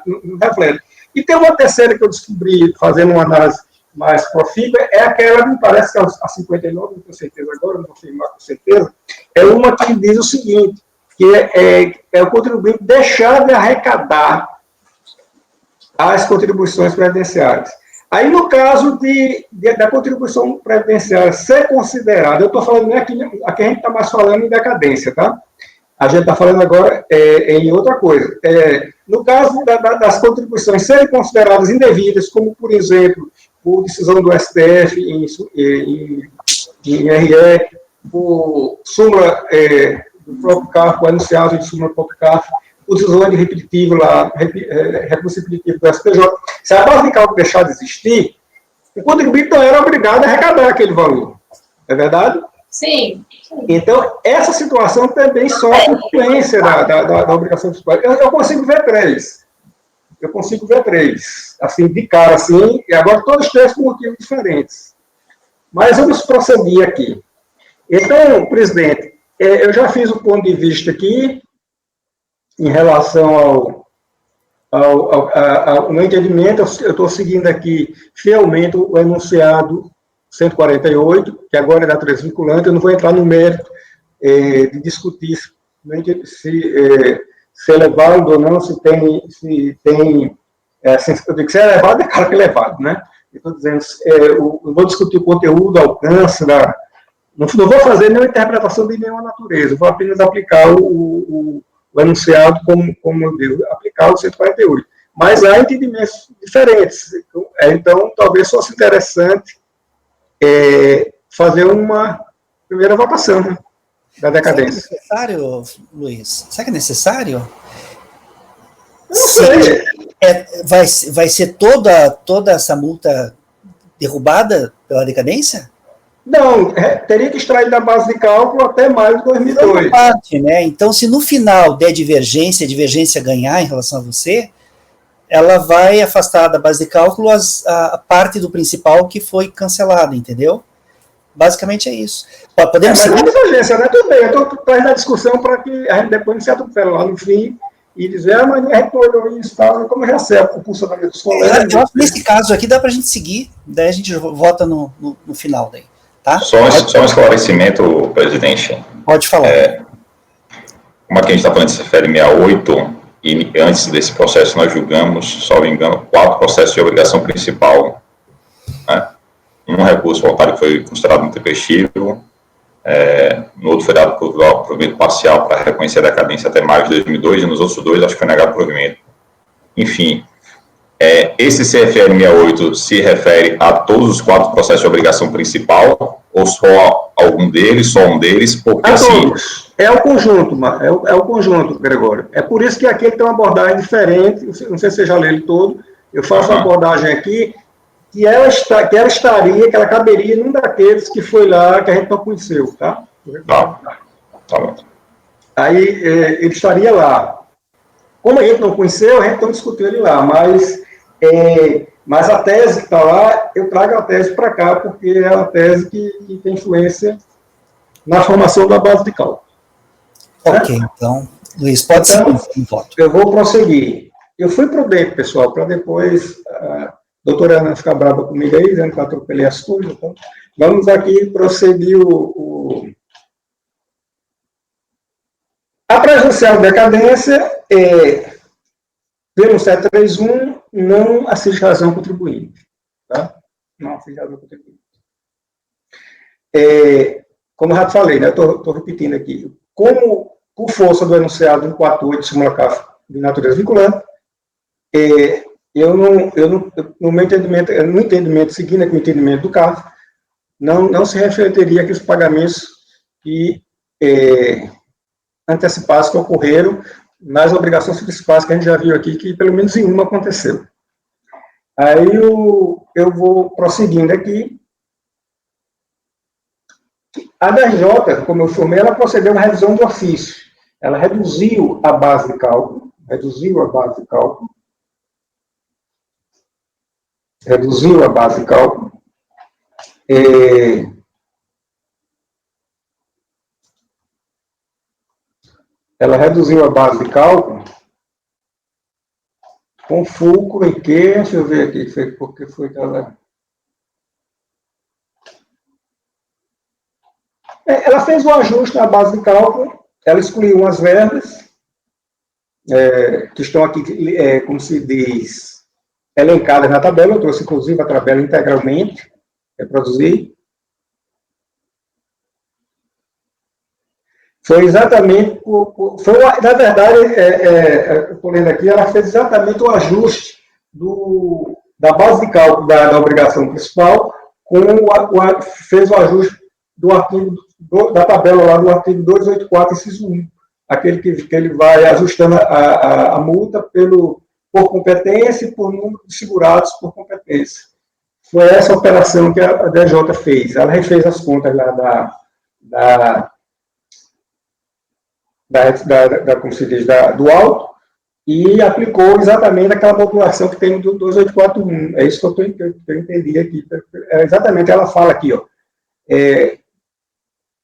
não reflete. E tem uma terceira que eu descobri, fazendo uma análise mais profícua, é aquela, me parece que é a 59, não tenho certeza agora, não vou afirmar com certeza, é uma que diz o seguinte, que é o contribuinte deixar de arrecadar as contribuições previdenciárias. Aí, no caso da contribuição previdenciária ser considerada, eu estou falando, aqui a gente está mais falando em decadência, tá? A gente está falando agora em outra coisa. No caso das contribuições serem consideradas indevidas, como, por exemplo, por decisão do STF em RE, por súmula do próprio CARF, por enunciado de súmula do próprio CARF, por decisão de repetitivo lá, recurso repetitivo do STJ, se a base de cálculo deixar de existir, o contribuinte não era obrigado a arrecadar aquele valor. É verdade? Sim. Então, essa situação também sofre influência da obrigação fiscal. Eu consigo ver três. Assim, de cara, assim, e agora todos três com motivos diferentes. Mas vamos prosseguir aqui. Então, presidente, eu já fiz o ponto de vista aqui, em relação ao meu entendimento, eu estou seguindo aqui fielmente o enunciado 148, que agora é da natureza vinculante. Eu não vou entrar no mérito de discutir se é válido ou não, se tem eu digo que se é elevado, é claro que é elevado, né? Eu estou dizendo, eu vou discutir o conteúdo, o alcance, não vou fazer nenhuma interpretação de nenhuma natureza, vou apenas aplicar o enunciado como eu devo aplicar o 148. Mas há entendimentos diferentes. Então, talvez fosse interessante fazer uma primeira votação, né, da decadência. Será que é necessário, Luiz? Será que é necessário? Não sei. Vai ser toda essa multa derrubada pela decadência? Não, teria que extrair da base de cálculo até maio de 2002. Parte, né? Então, se no final der divergência, a divergência ganhar em relação a você, ela vai afastar da base de cálculo a parte do principal que foi cancelada, entendeu? Basicamente é isso. Podemos mas é divergência, né? Tudo bem, eu estou trazendo a discussão para que a gente depois não se atropele lá no fim e dizer, mas a gente olhou isso, tal, como já sei o funcionamento dos colegas. Nesse caso aqui dá para a gente seguir, daí a gente vota no final daí. Tá? Só um esclarecimento, presidente. Pode falar. Como aqui a gente está falando de CFL 68, e antes desse processo nós julgamos, salvo engano, 4 processos de obrigação principal. Né? Um recurso voluntário que foi considerado intempestivo, no outro foi dado provimento parcial para reconhecer a decadência até maio de 2002, e nos outros 2 acho que foi negado provimento. Enfim, esse CFL 68 se refere a todos os 4 processos de obrigação principal, ou só algum deles, só um deles? Porque a assim... todos. É o conjunto, é o conjunto, Gregório. É por isso que aqui ele tem uma abordagem diferente, não sei se você já leu ele todo, eu faço uma abordagem aqui, que ela caberia num daqueles que foi lá, que a gente não conheceu, tá? Tá bom. Aí ele estaria lá. Como a gente não conheceu, a gente não discutiu ele lá, mas a tese que está lá, eu trago a tese para cá, porque é uma tese que tem influência na formação da base de cálculo. Ok, então, Luiz, pode seguir um voto. Eu vou prosseguir. Eu fui prudente, pessoal, para depois a doutora Ana ficar brava comigo aí, dizendo que eu atropelei as coisas. Então, vamos aqui prosseguir a presencial decadência pelo 731, não assiste razão contribuinte. Tá? Não assiste razão contribuinte. Como eu já falei, né, estou repetindo aqui, como por força do enunciado 148, súmula CAF de natureza vinculante. No meu entendimento, no entendimento, seguindo aqui o entendimento do CAF, não se refletiria que os pagamentos que antecipados que ocorreram nas obrigações principais que a gente já viu aqui, que pelo menos em uma aconteceu. Aí eu vou prosseguindo aqui. A DRJ, como eu formei, ela procedeu a uma revisão do ofício. Ela reduziu a base de cálculo, ela reduziu a base de cálculo com fulcro em que, deixa eu ver aqui, porque foi que ela... Ela fez um ajuste na base de cálculo, ela excluiu umas verbas, que estão aqui, como se diz, elencadas na tabela. Eu trouxe, inclusive, a tabela integralmente, reproduzir. Foi exatamente, na verdade, estou lendo aqui, ela fez exatamente o ajuste da base de cálculo da obrigação principal, fez o ajuste do artigo, da tabela lá do artigo 284, inciso 1, aquele que ele vai ajustando a multa por competência e por número de segurados por competência. Foi essa operação que a DJ fez. Ela refez as contas lá como se diz, do alto, e aplicou exatamente aquela população que tem do 2841. É isso que eu entendi aqui. Exatamente, ela fala aqui, ó.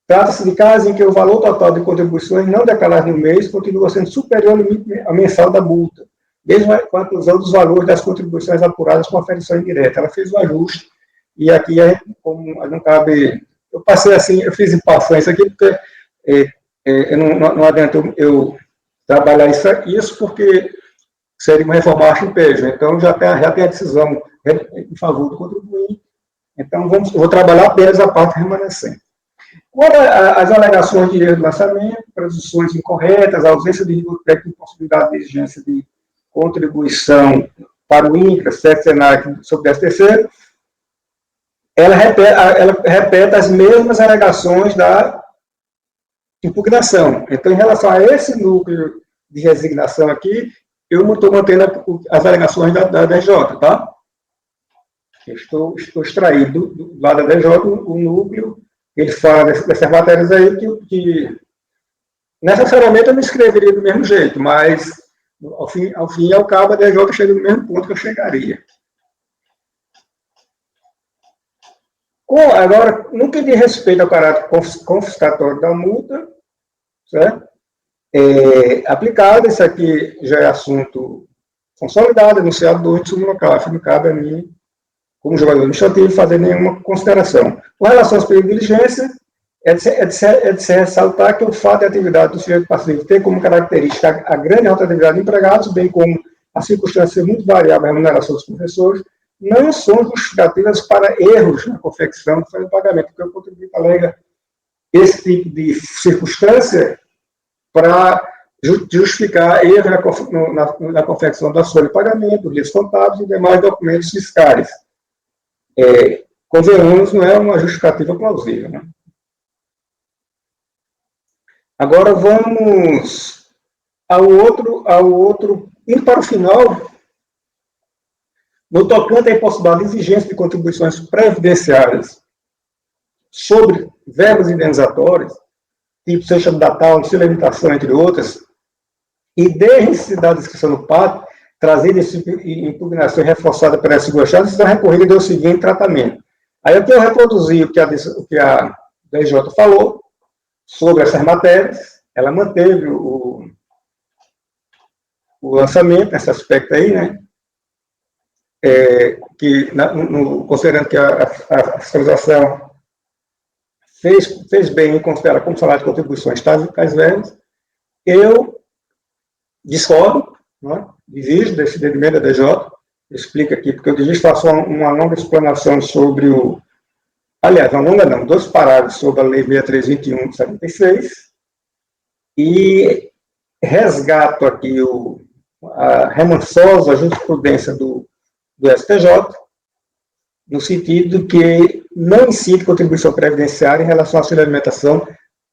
Trata-se de casos em que o valor total de contribuições não declaradas no mês continua sendo superior ao limite mensal da multa, mesmo com a inclusão dos valores das contribuições apuradas com aferição indireta. Ela fez o ajuste, e aqui, como não cabe... Eu passei assim, eu fiz em passão isso aqui, porque não adianta eu trabalhar isso porque seria uma reforma em peso. Então, já tem a decisão em favor do contribuinte. Então, eu vou trabalhar apenas a parte remanescente. Quanto às alegações de erro de lançamento, presunções incorretas, ausência de rigor técnico, impossibilidade de exigência de contribuição para o INCRA, SENAC, sobre o 13º, ela repete as mesmas alegações da impugnação. Então, em relação a esse núcleo de resignação aqui, eu estou mantendo as alegações da DJ, tá? Eu estou extraindo do lado da DJ o núcleo. Ele fala dessas matérias aí que necessariamente eu não escreveria do mesmo jeito, mas ao fim e ao cabo a DJ chega no mesmo ponto que eu chegaria. Agora, no que diz respeito ao caráter confiscatório da multa, certo? Aplicado, isso aqui já é assunto consolidado, enunciado do índice monocráfico, não cabe a mim, como jogador administrativo, fazer nenhuma consideração. Com relação aos períodos de diligência, é de se ressaltar que o fato de atividade do sujeito passivo ter como característica a grande rotatividade de empregados, bem como a circunstância muito variável da remuneração dos professores, não são justificativas para erros na confecção do pagamento, porque o contribuinte alega esse tipo de circunstância para justificar erros na confecção da folha de pagamento, livros contábeis e demais documentos fiscais. Convenhamos, não é uma justificativa plausível, né? Agora vamos ao outro, indo para o final, no tocante à impossibilidade de exigência de contribuições previdenciárias sobre verbas indenizatórias, tipo seja datal, sem limitação, entre outras, e desde da descrição do pátio, trazida em impugnação reforçada pela segunda-chave, decisão recorrida deu o seguinte tratamento. Aí aqui eu reproduzi o que a DJ falou sobre essas matérias. Ela manteve o lançamento nesse aspecto aí, né? Considerando que a fiscalização fez bem em considerar como salário de contribuições tais verbas, eu discordo, né? Divido desse entendimento da DJ, explica aqui, porque eu divido, faço uma longa explanação sobre aliás, uma longa não, 2 parágrafos sobre a Lei 6321 de 76, e resgato aqui a remansosa jurisprudência do STJ, no sentido que não incide contribuição previdenciária em relação à auxílio alimentação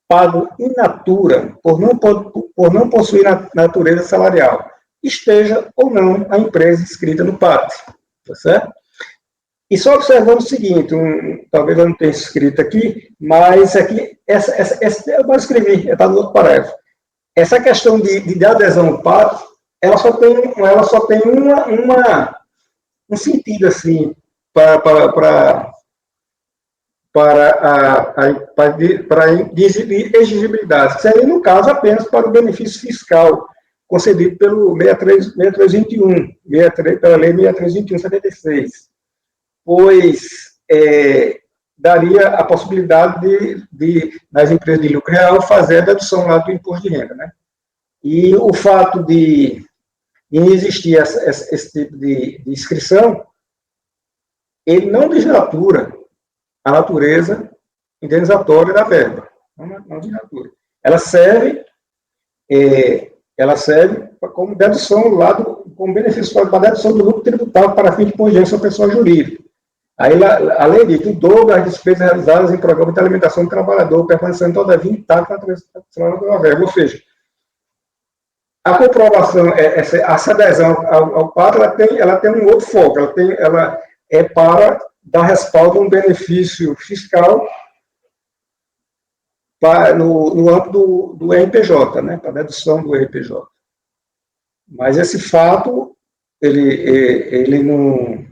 pago in natura, por não possuir natureza salarial, esteja ou não a empresa inscrita no PAT, tá certo? E só observando o seguinte, talvez eu não tenha escrito aqui, mas aqui, eu não escrevi, está no outro parágrafo. Essa questão de adesão ao PAT, ela só tem um sentido, assim, para exigibilidade, que seria, no caso, apenas para o benefício fiscal concedido pelo 6321, pela Lei 6321/76, pois daria a possibilidade nas empresas de lucro real fazer a dedução lá do imposto de renda, né? E o fato de não existir esse tipo de inscrição, ele não desnatura a natureza indenizatória da verba. Não desnatura. Ela serve como dedução como benefício para dedução do lucro tributável para fim de imposição à pessoa jurídica. Aí, além disso, o dobro das despesas realizadas em programa de alimentação do trabalhador, permanecendo todavia intacta a natureza da verba. Ou seja, a comprovação, essa adesão ao PAT, ela tem um outro foco, ela é para dar respaldo a um benefício fiscal no âmbito do RPJ, né, para a dedução do RPJ. Mas esse fato, ele não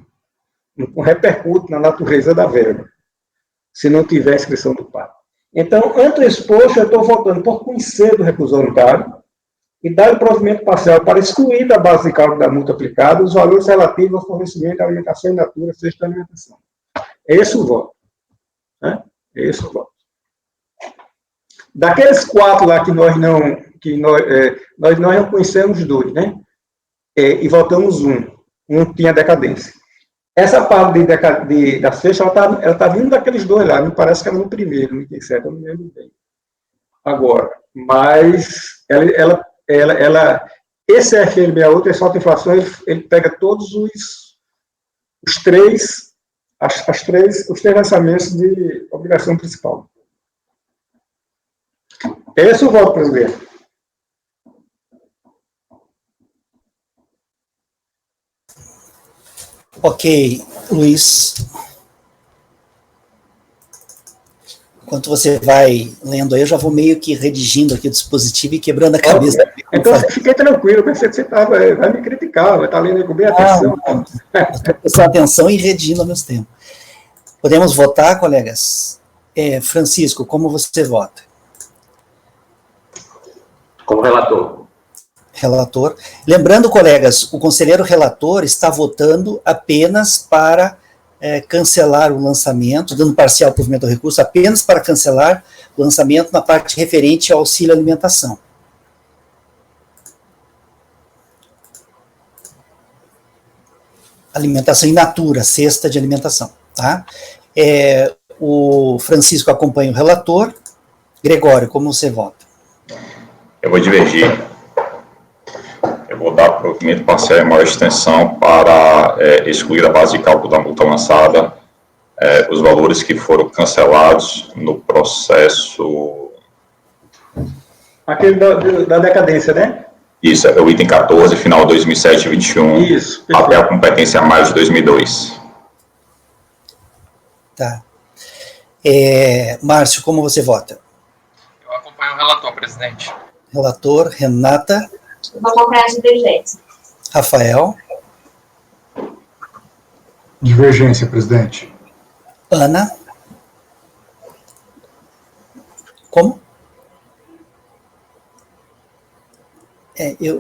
repercute na natureza da verba, se não tiver inscrição do PAT. Então, ante o exposto, eu estou votando por conhecer do recurso voluntário e dar o provimento parcial para excluir da base de cálculo da multa aplicada os valores relativos ao fornecimento de alimentação in natura, seja de alimentação. É esse o voto. Né? É esse o voto. Daqueles 4 lá que nós não conhecemos 2, né? E votamos 1. Um tinha decadência. Essa parte da sexta, ela está vindo daqueles 2 lá, me parece que era no primeiro, no 87, eu não lembro bem. Agora, mas esse FL68, esse auto-inflação, ele pega todos os 3 lançamentos de obrigação principal. Esse é o voto, presidente. Ok, Luiz. Enquanto você vai lendo aí, eu já vou meio que redigindo aqui o dispositivo e quebrando a cabeça. Então, fiquei tranquilo, eu pensei que você vai me criticar, vai estar lendo com bem atenção. Estou prestando atenção e redigindo ao mesmo tempo. Podemos votar, colegas? Francisco, como você vota? Como relator. Relator. Lembrando, colegas, o conselheiro relator está votando apenas para cancelar o lançamento, dando parcial provimento ao recurso, apenas para cancelar o lançamento na parte referente ao auxílio alimentação. Alimentação in natura, cesta de alimentação. Tá? O Francisco acompanha o relator. Gregório, como você vota? Eu vou divergir. Eu vou dar provimento parcial e maior extensão para excluir da base de cálculo da multa lançada os valores que foram cancelados no processo... Aquele da decadência, né? Isso, é o item 14, final 2007-21, Isso, até a competência a mais de 2002. Tá. Márcio, como você vota? Eu acompanho o relator, presidente. Relator, Renata. Vou acompanhar a divergência. Rafael. Divergência, presidente. Ana. Como?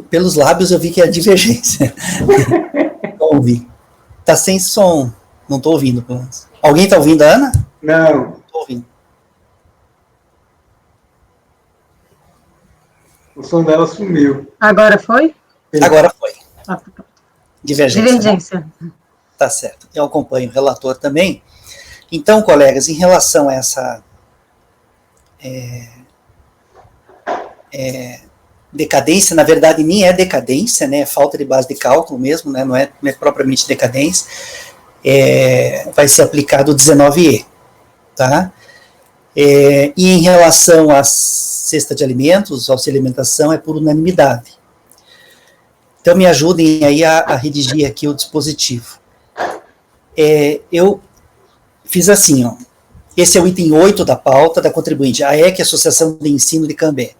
Pelos lábios eu vi que é divergência. Não ouvi. Tá sem som. Não estou ouvindo, pelo menos. Alguém está ouvindo a Ana? Não. Estou ouvindo. O som dela sumiu. Agora foi? Agora foi. Ah, Divergência. divergência. Tá certo. Eu acompanho o relator também. Então, colegas, em relação a decadência, na verdade, nem é decadência, né? É falta de base de cálculo mesmo, né? Não é propriamente decadência. Vai ser aplicado o 19E, tá? E em relação à cesta de alimentos, auxílio alimentação, é por unanimidade. Então, me ajudem aí a redigir aqui o dispositivo. Eu fiz assim, ó. Esse é o item 8 da pauta da contribuinte. A EC, Associação de Ensino de Cambé.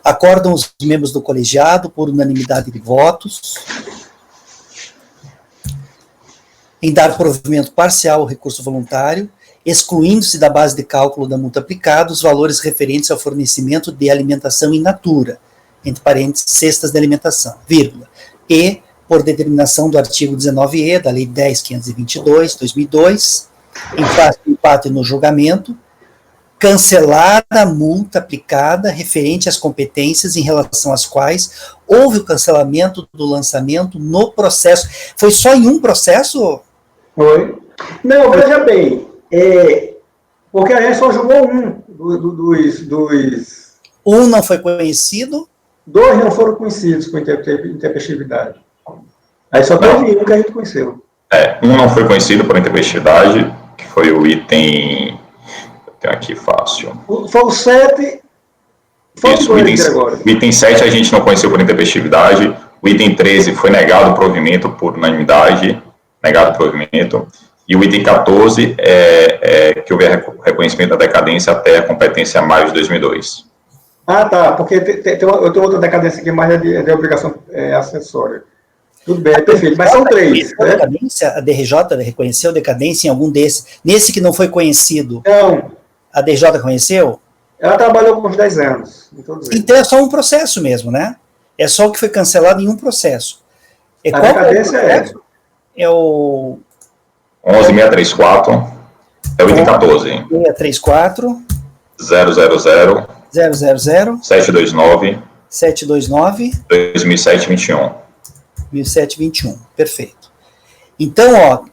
Acordam os membros do colegiado por unanimidade de votos em dar provimento parcial ao recurso voluntário, excluindo-se da base de cálculo da multa aplicada os valores referentes ao fornecimento de alimentação in natura, entre parênteses, cestas de alimentação, vírgula, e, por determinação do artigo 19E da Lei 10.522, 2002, em face de empate no julgamento, cancelar a multa aplicada referente às competências em relação às quais houve o cancelamento do lançamento no processo. Foi só em um processo? Foi. Não, veja bem, porque a gente só julgou um dos... Um não foi conhecido? 2 não foram conhecidos com intempestividade. Aí só teve um que a gente conheceu. Um não foi conhecido por intempestividade, que foi o item... Eu tenho aqui fácil. Foi o 7... Isso, o item 7 a gente não conheceu por intempestividade. O item 13 foi negado o provimento por unanimidade, negado o provimento. E o item 14 que houve reconhecimento da decadência até a competência maio de 2002. Ah, tá, porque eu tenho outra decadência aqui, mas é de obrigação acessória. Tudo bem, perfeito, mas são 3. A decadência, a DRJ reconheceu decadência em algum desses? Nesse que não foi conhecido? Não. A DRJ conheceu? Ela trabalhou com uns 10 anos. Então é só um processo mesmo, né? É só o que foi cancelado em um processo. A decadência é o... 11634, é o item 14. 634 000 729 2007-21. 2007-21, perfeito. Então,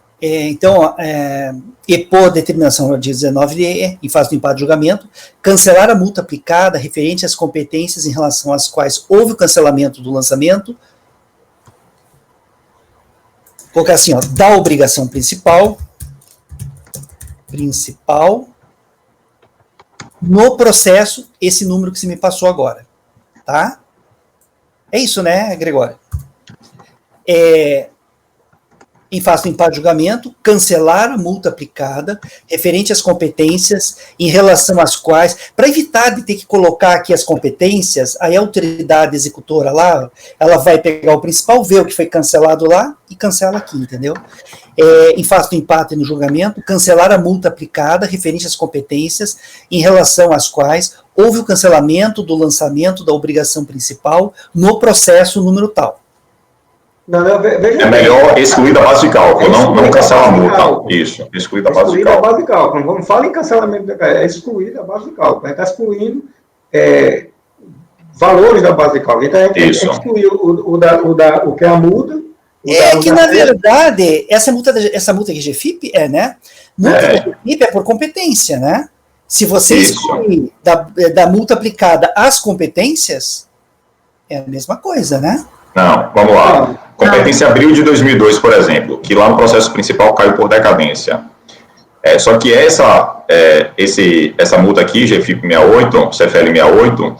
e por determinação do artigo 19, em fase do empate de julgamento, cancelar a multa aplicada referente às competências em relação às quais houve o cancelamento do lançamento, colocar assim, ó, da obrigação principal, no processo, esse número que você me passou agora, tá? É isso, né, Gregório? Em face do empate de julgamento, cancelar a multa aplicada referente às competências em relação às quais, para evitar de ter que colocar aqui as competências, aí a autoridade executora lá, ela vai pegar o principal, ver o que foi cancelado lá e cancela aqui, entendeu? Em face do empate no julgamento, cancelar a multa aplicada referente às competências em relação às quais houve o cancelamento do lançamento da obrigação principal no processo número tal. Não, é melhor excluir da base de cálculo, não cancelar a multa. Isso, excluir da base de cálculo. Excluir da base de cálculo. Não fala em cancelamento, é excluir da base de cálculo. A gente está excluindo valores da base de cálculo. Então, a gente tem que excluir o que é a multa. Na verdade, essa multa RGFIP né? Multa RGFIP é por competência, né? Se você excluir da multa aplicada as competências, é a mesma coisa, né? Não, vamos lá. Competência abril de 2002, por exemplo, que lá no processo principal caiu por decadência. Só que essa multa aqui, GFIP 68, CFL 68,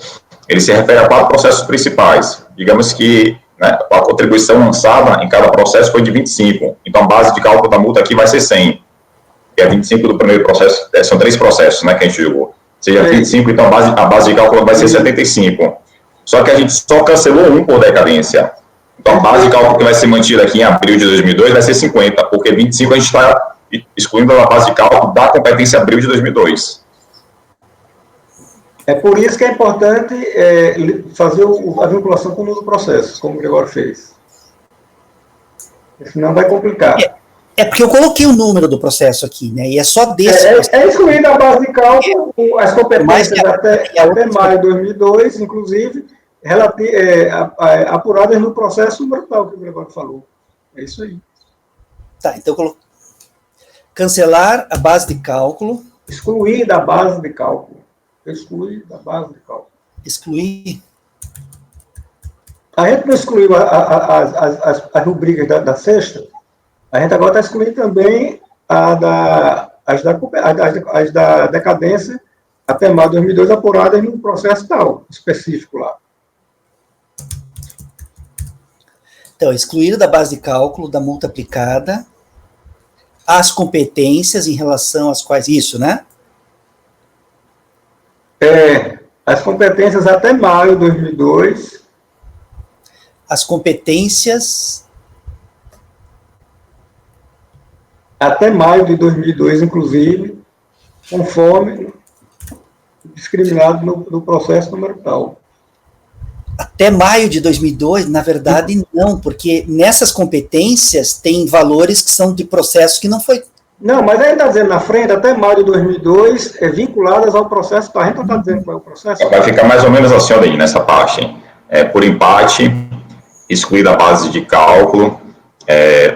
ele se refere a 4 processos principais. Digamos que a contribuição lançada em cada processo foi de 25. Então, a base de cálculo da multa aqui vai ser 100. Que é 25 do primeiro processo. São 3 processos, né, que a gente julgou. Seja 25, então a base de cálculo vai ser 75. Só que a gente só cancelou um por decadência. Então, a base de cálculo que vai ser mantida aqui em abril de 2002 vai ser 50, porque 25 a gente está excluindo a base de cálculo da competência abril de 2002. É por isso que é importante fazer a vinculação com o novo processo, como o Gregório fez. Senão vai complicar. Porque eu coloquei o número do processo aqui, né? E é só desse. Excluir da base de cálculo as competências até maio de 2002, inclusive, apuradas no processo número tal que o Gregório falou. É isso aí. Tá, então eu coloquei. Cancelar a base de cálculo. Excluir da base de cálculo. Excluir da base de cálculo. Excluir A gente não excluiu as rubricas da sexta, a gente agora está excluindo também as da decadência até maio de 2002 apuradas num processo tal, específico lá. Então, excluído da base de cálculo da multa aplicada as competências em relação às quais isso, né? As competências até maio de 2002. As competências até maio de 2002, inclusive, conforme discriminado no processo número tal. Até maio de 2002, na verdade, não, porque nessas competências tem valores que são de processo que não foi... Não, mas aí está dizendo na frente, até maio de 2002, vinculadas ao processo, a gente está dizendo qual é o processo. Vai ficar mais ou menos assim, aí, nessa parte. Por empate, excluir da base de cálculo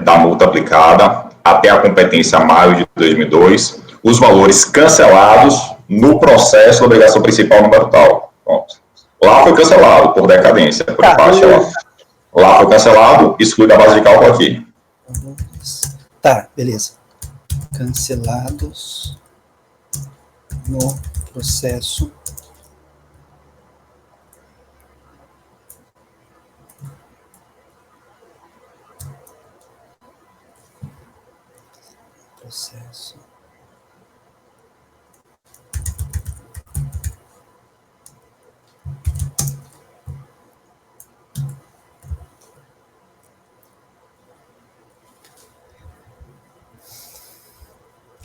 da multa aplicada até a competência maio de 2002, os valores cancelados no processo da obrigação principal número tal. Pronto. Lá foi cancelado por decadência, por empate. Lá foi cancelado, exclui da base de cálculo aqui. Tá, beleza. Cancelados no processo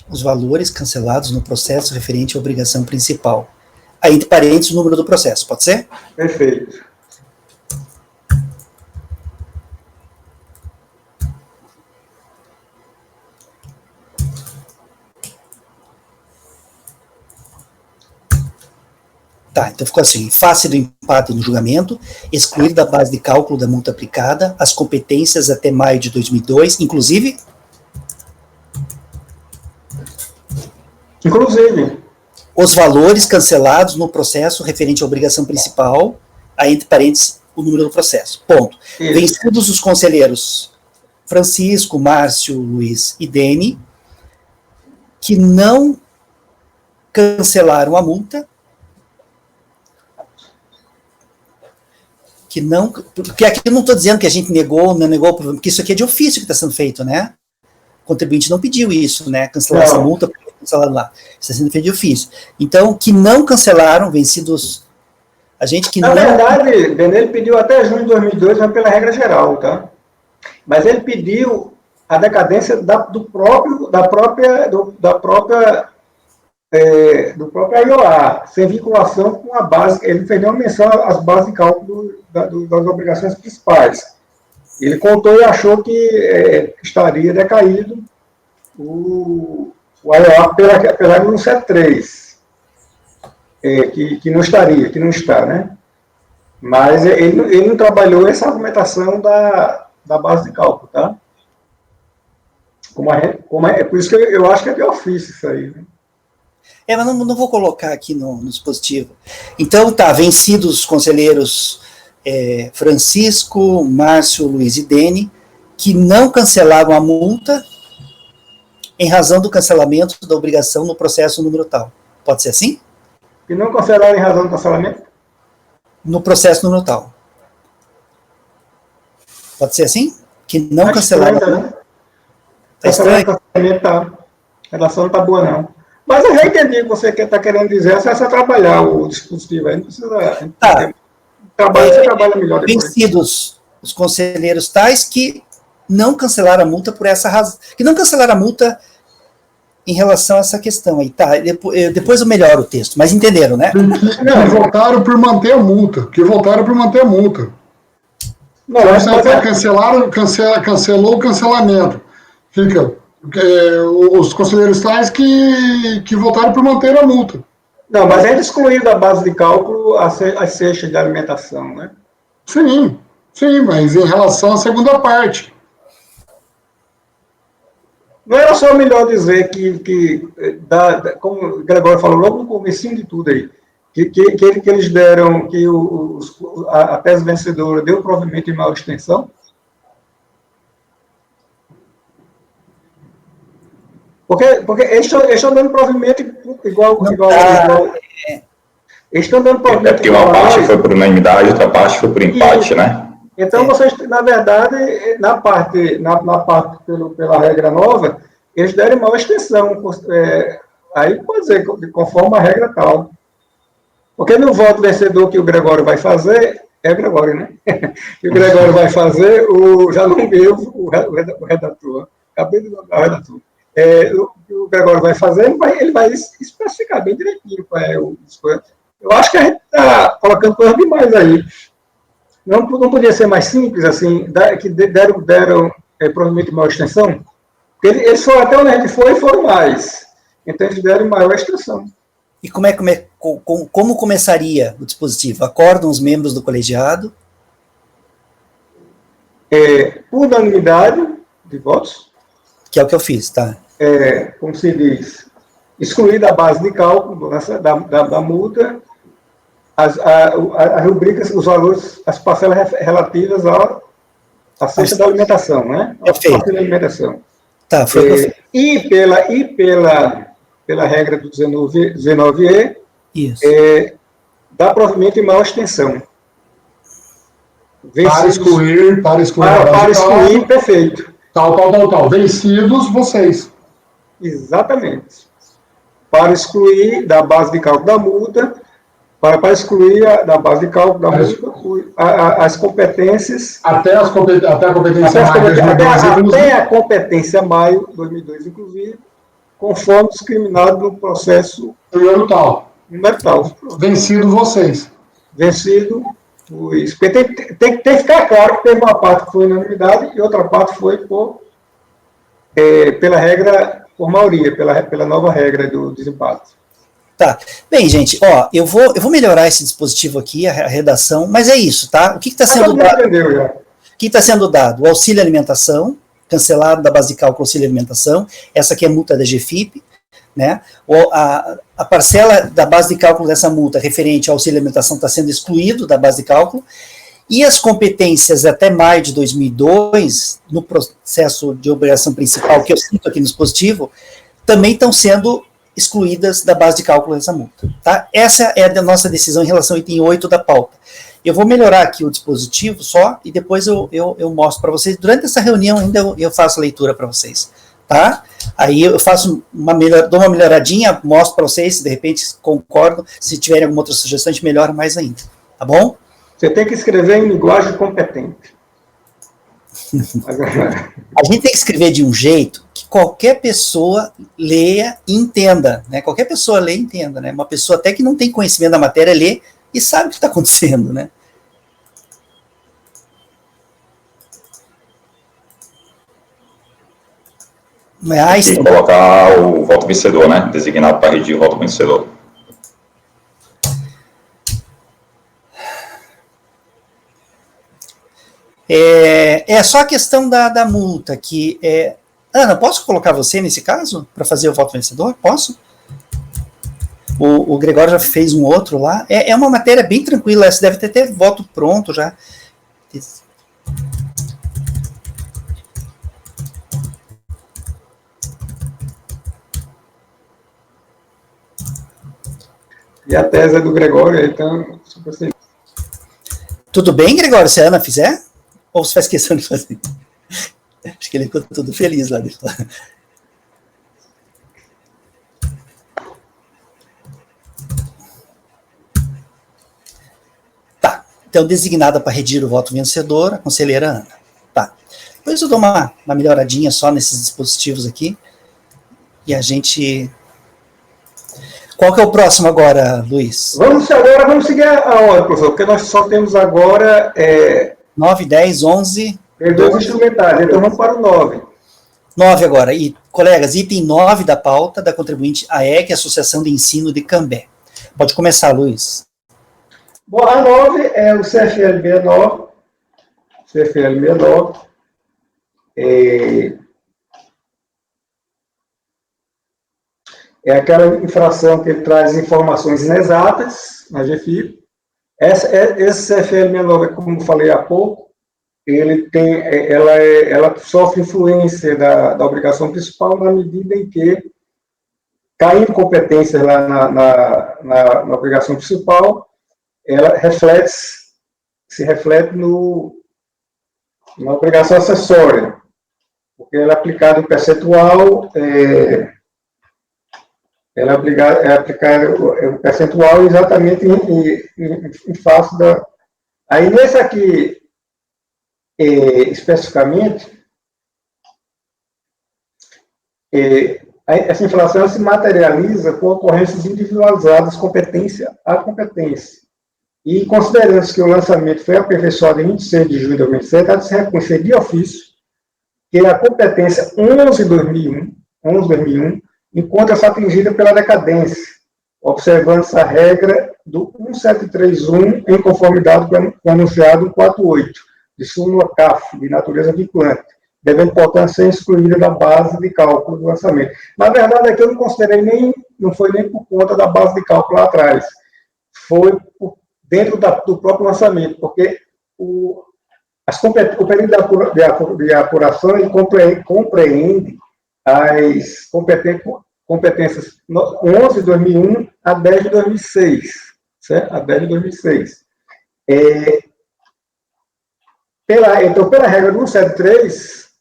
os valores cancelados no processo referente à obrigação principal. Aí, entre parênteses, o número do processo, pode ser? Perfeito. Tá, então ficou assim, em face do empate no julgamento, excluir da base de cálculo da multa aplicada as competências até maio de 2002, inclusive os valores cancelados no processo referente à obrigação principal, aí entre parênteses, o número do processo. Ponto. Isso. Vencidos os conselheiros Francisco, Márcio, Luiz e Dene, que não cancelaram a multa, que não, porque aqui eu não estou dizendo que a gente negou, não negou, porque isso aqui é de ofício que está sendo feito, né? O contribuinte não pediu isso, né? Cancelar essa multa, cancelar lá. Isso está sendo feito de ofício. Então, que não cancelaram, vencidos, a gente que Na verdade, Dene, ele pediu até junho de 2002, mas pela regra geral, tá? Mas ele pediu a decadência do próprio IOA, sem vinculação com a base. Ele fez uma menção às bases de cálculo das obrigações principais. Ele contou e achou que estaria decaído o IOA pela regra 173, que não estaria, que não está, né? Mas ele não trabalhou essa argumentação da base de cálculo, tá? Por isso que eu acho que é de ofício isso aí, né? Mas não vou colocar aqui no dispositivo. Então, tá, vencidos os conselheiros Francisco, Márcio, Luiz e Dene, que não cancelaram a multa em razão do cancelamento da obrigação no processo número tal. Pode ser assim? Que não cancelaram em razão do cancelamento? No processo número tal. Pode ser assim? Que não cancelaram. Né? Tá estranho? A relação não está boa, não. Mas eu já entendi o que você está querendo dizer, é só trabalhar o dispositivo aí, não precisa... Você trabalha melhor depois. Vencidos os conselheiros tais que não cancelaram a multa por essa razão, que não cancelaram a multa em relação a essa questão aí, tá? Depois eu melhoro o texto, mas entenderam, né? Que votaram por manter a multa, Não, cancelou o cancelamento. Fica... os conselheiros tais que votaram por manter a multa. Não, mas ele excluiu da base de cálculo as cestas de alimentação, né? Sim, mas em relação à segunda parte. Não era só melhor dizer como o Gregório falou logo no comecinho de tudo aí, que eles deram, que a tese vencedora deu provimento em maior extensão? Porque eles estão dando provimento igual. Eles estão dando provimento. É porque uma parte foi por unanimidade, outra parte foi por empate, né? Então, vocês, na verdade, na parte pela regra nova, eles deram maior extensão. Aí pode dizer, conforme a regra tal. Porque no voto vencedor que o Gregório vai fazer, é o Gregório, né? Que o Gregório vai fazer, já não viu o redator. Acabei de mandar o redator. O Gregório vai fazer, ele vai especificar bem direitinho qual é o escolha. Eu acho que a gente está colocando coisa demais aí. Não podia ser mais simples, assim, que deram provavelmente maior extensão? Porque eles foram até onde a gente foi e foram mais. Então, eles deram maior extensão. E como começaria o dispositivo? Acordam os membros do colegiado? Por unanimidade de votos. Que é o que eu fiz, tá? Como se diz, excluir da base de cálculo da multa as rubricas, os valores, as parcelas relativas à cesta da alimentação, né? Perfeito. Da alimentação. Tá, foi o que eu fiz. E pela regra do 19E, isso. Dá provimento em maior extensão. Para excluir, perfeito. Tal. Vencidos, vocês. Exatamente. Para excluir da base de cálculo da multa, para excluir da base de cálculo da multa as competências... Até a competência maio de 2002, até a competência maio de 2002, inclusive, conforme discriminado no processo... Número tal. Vencido vocês. Vencido os... Tem que ficar claro que teve uma parte que foi unanimidade e outra parte foi pela regra, por maioria, pela nova regra do desempate. Tá. Bem, gente, ó, eu vou melhorar esse dispositivo aqui, a redação, mas é isso, tá? O que está sendo dado? O que está sendo dado? O auxílio alimentação, cancelado da base de cálculo auxílio alimentação, essa aqui é a multa da GFIP, né? A parcela da base de cálculo dessa multa referente ao auxílio alimentação está sendo excluído da base de cálculo, e as competências até maio de 2002, no processo de obrigação principal, que eu cito aqui no dispositivo, também estão sendo excluídas da base de cálculo dessa multa. Tá? Essa é a nossa decisão em relação ao item 8 da pauta. Eu vou melhorar aqui o dispositivo só, e depois eu mostro para vocês. Durante essa reunião ainda eu faço a leitura para vocês. Tá? Aí eu faço dou uma melhoradinha, mostro para vocês, se de repente concordam, se tiverem alguma outra sugestão, a gente melhora mais ainda. Tá bom? Você tem que escrever em linguagem competente. A gente tem que escrever de um jeito que qualquer pessoa leia e entenda, né? Qualquer pessoa leia e entenda, né? Uma pessoa até que não tem conhecimento da matéria lê e sabe o que está acontecendo, né? Mas tem que colocar o voto vencedor, né? Designado para redigir o voto vencedor. É só a questão da multa, que Ana, posso colocar você nesse caso, para fazer o voto vencedor? Posso? O Gregório já fez um outro lá. É uma matéria bem tranquila, você deve ter voto pronto já. E a tese é do Gregório, então... Tudo bem, Gregório, se a Ana fizer? Ou você faz questão de fazer? Acho que ele ficou todo feliz lá dentro. Tá, então designada para redigir o voto vencedor, a conselheira Ana. Tá, depois eu dou uma melhoradinha só nesses dispositivos aqui, e a gente... Qual que é o próximo agora, Luiz? Vamos seguir a ordem, professor, porque nós só temos agora... 9, 10, 11... Dois instrumentais, então vamos para o 9. 9 agora. E, colegas, item 9 da pauta da contribuinte AEC, Associação de Ensino de Cambé. Pode começar, Luiz. Bom, a 9 é o CFL 69. CFL 69. É aquela infração que ele traz informações inexatas na GFIP. Esse CFL 69, como falei há pouco, ela sofre influência da obrigação principal na medida em que, caindo competências lá na obrigação principal, ela se reflete na obrigação acessória, porque ela é aplicada em percentual, é aplicado o percentual exatamente em face da... Aí, nesse aqui, especificamente, essa inflação se materializa com ocorrências individualizadas, competência a competência. E, considerando que o lançamento foi aperfeiçoado em 26 de julho de 2007, há de se reconhecer de ofício que a competência 11/2001 encontra-se atingida pela decadência, observando-se a regra do 1731 em conformidade com o anunciado 148, de súmula CAF, de natureza vinculante, devendo, portanto, ser excluída da base de cálculo do lançamento. Na verdade, aqui eu não considerei não foi nem por conta da base de cálculo lá atrás, foi dentro do próprio lançamento, porque o período de apuração ele compreende as competências 11 de 2001 a 10 de 2006, certo? A 10 de 2006. Então, pela regra do 173,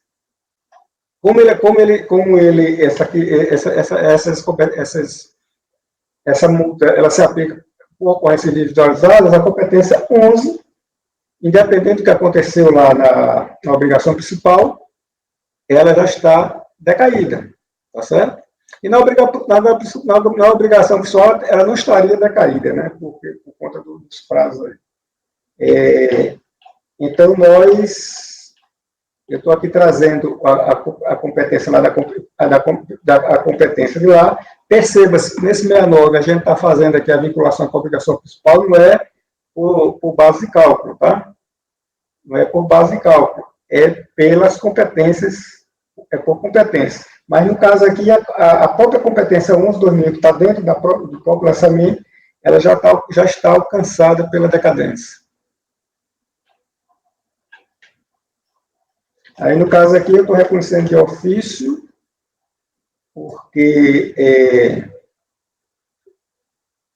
essa multa ela se aplica por ocorrências individualizadas, a competência 11, independente do que aconteceu lá na obrigação principal, ela já está decaída, tá certo? E na obrigação pessoal, ela não estaria decaída, né, por conta dos prazos aí. Então, eu estou aqui trazendo a competência lá da competência de lá. Perceba-se que nesse 69 a gente está fazendo aqui a vinculação com a obrigação principal, não é por base de cálculo, tá? Não é por base de cálculo, é pelas competências, é por competência. Mas no caso aqui, a própria competência 11/2000, que está dentro do próprio lançamento, ela já está alcançada pela decadência. Aí, no caso aqui, eu estou reconhecendo de ofício, porque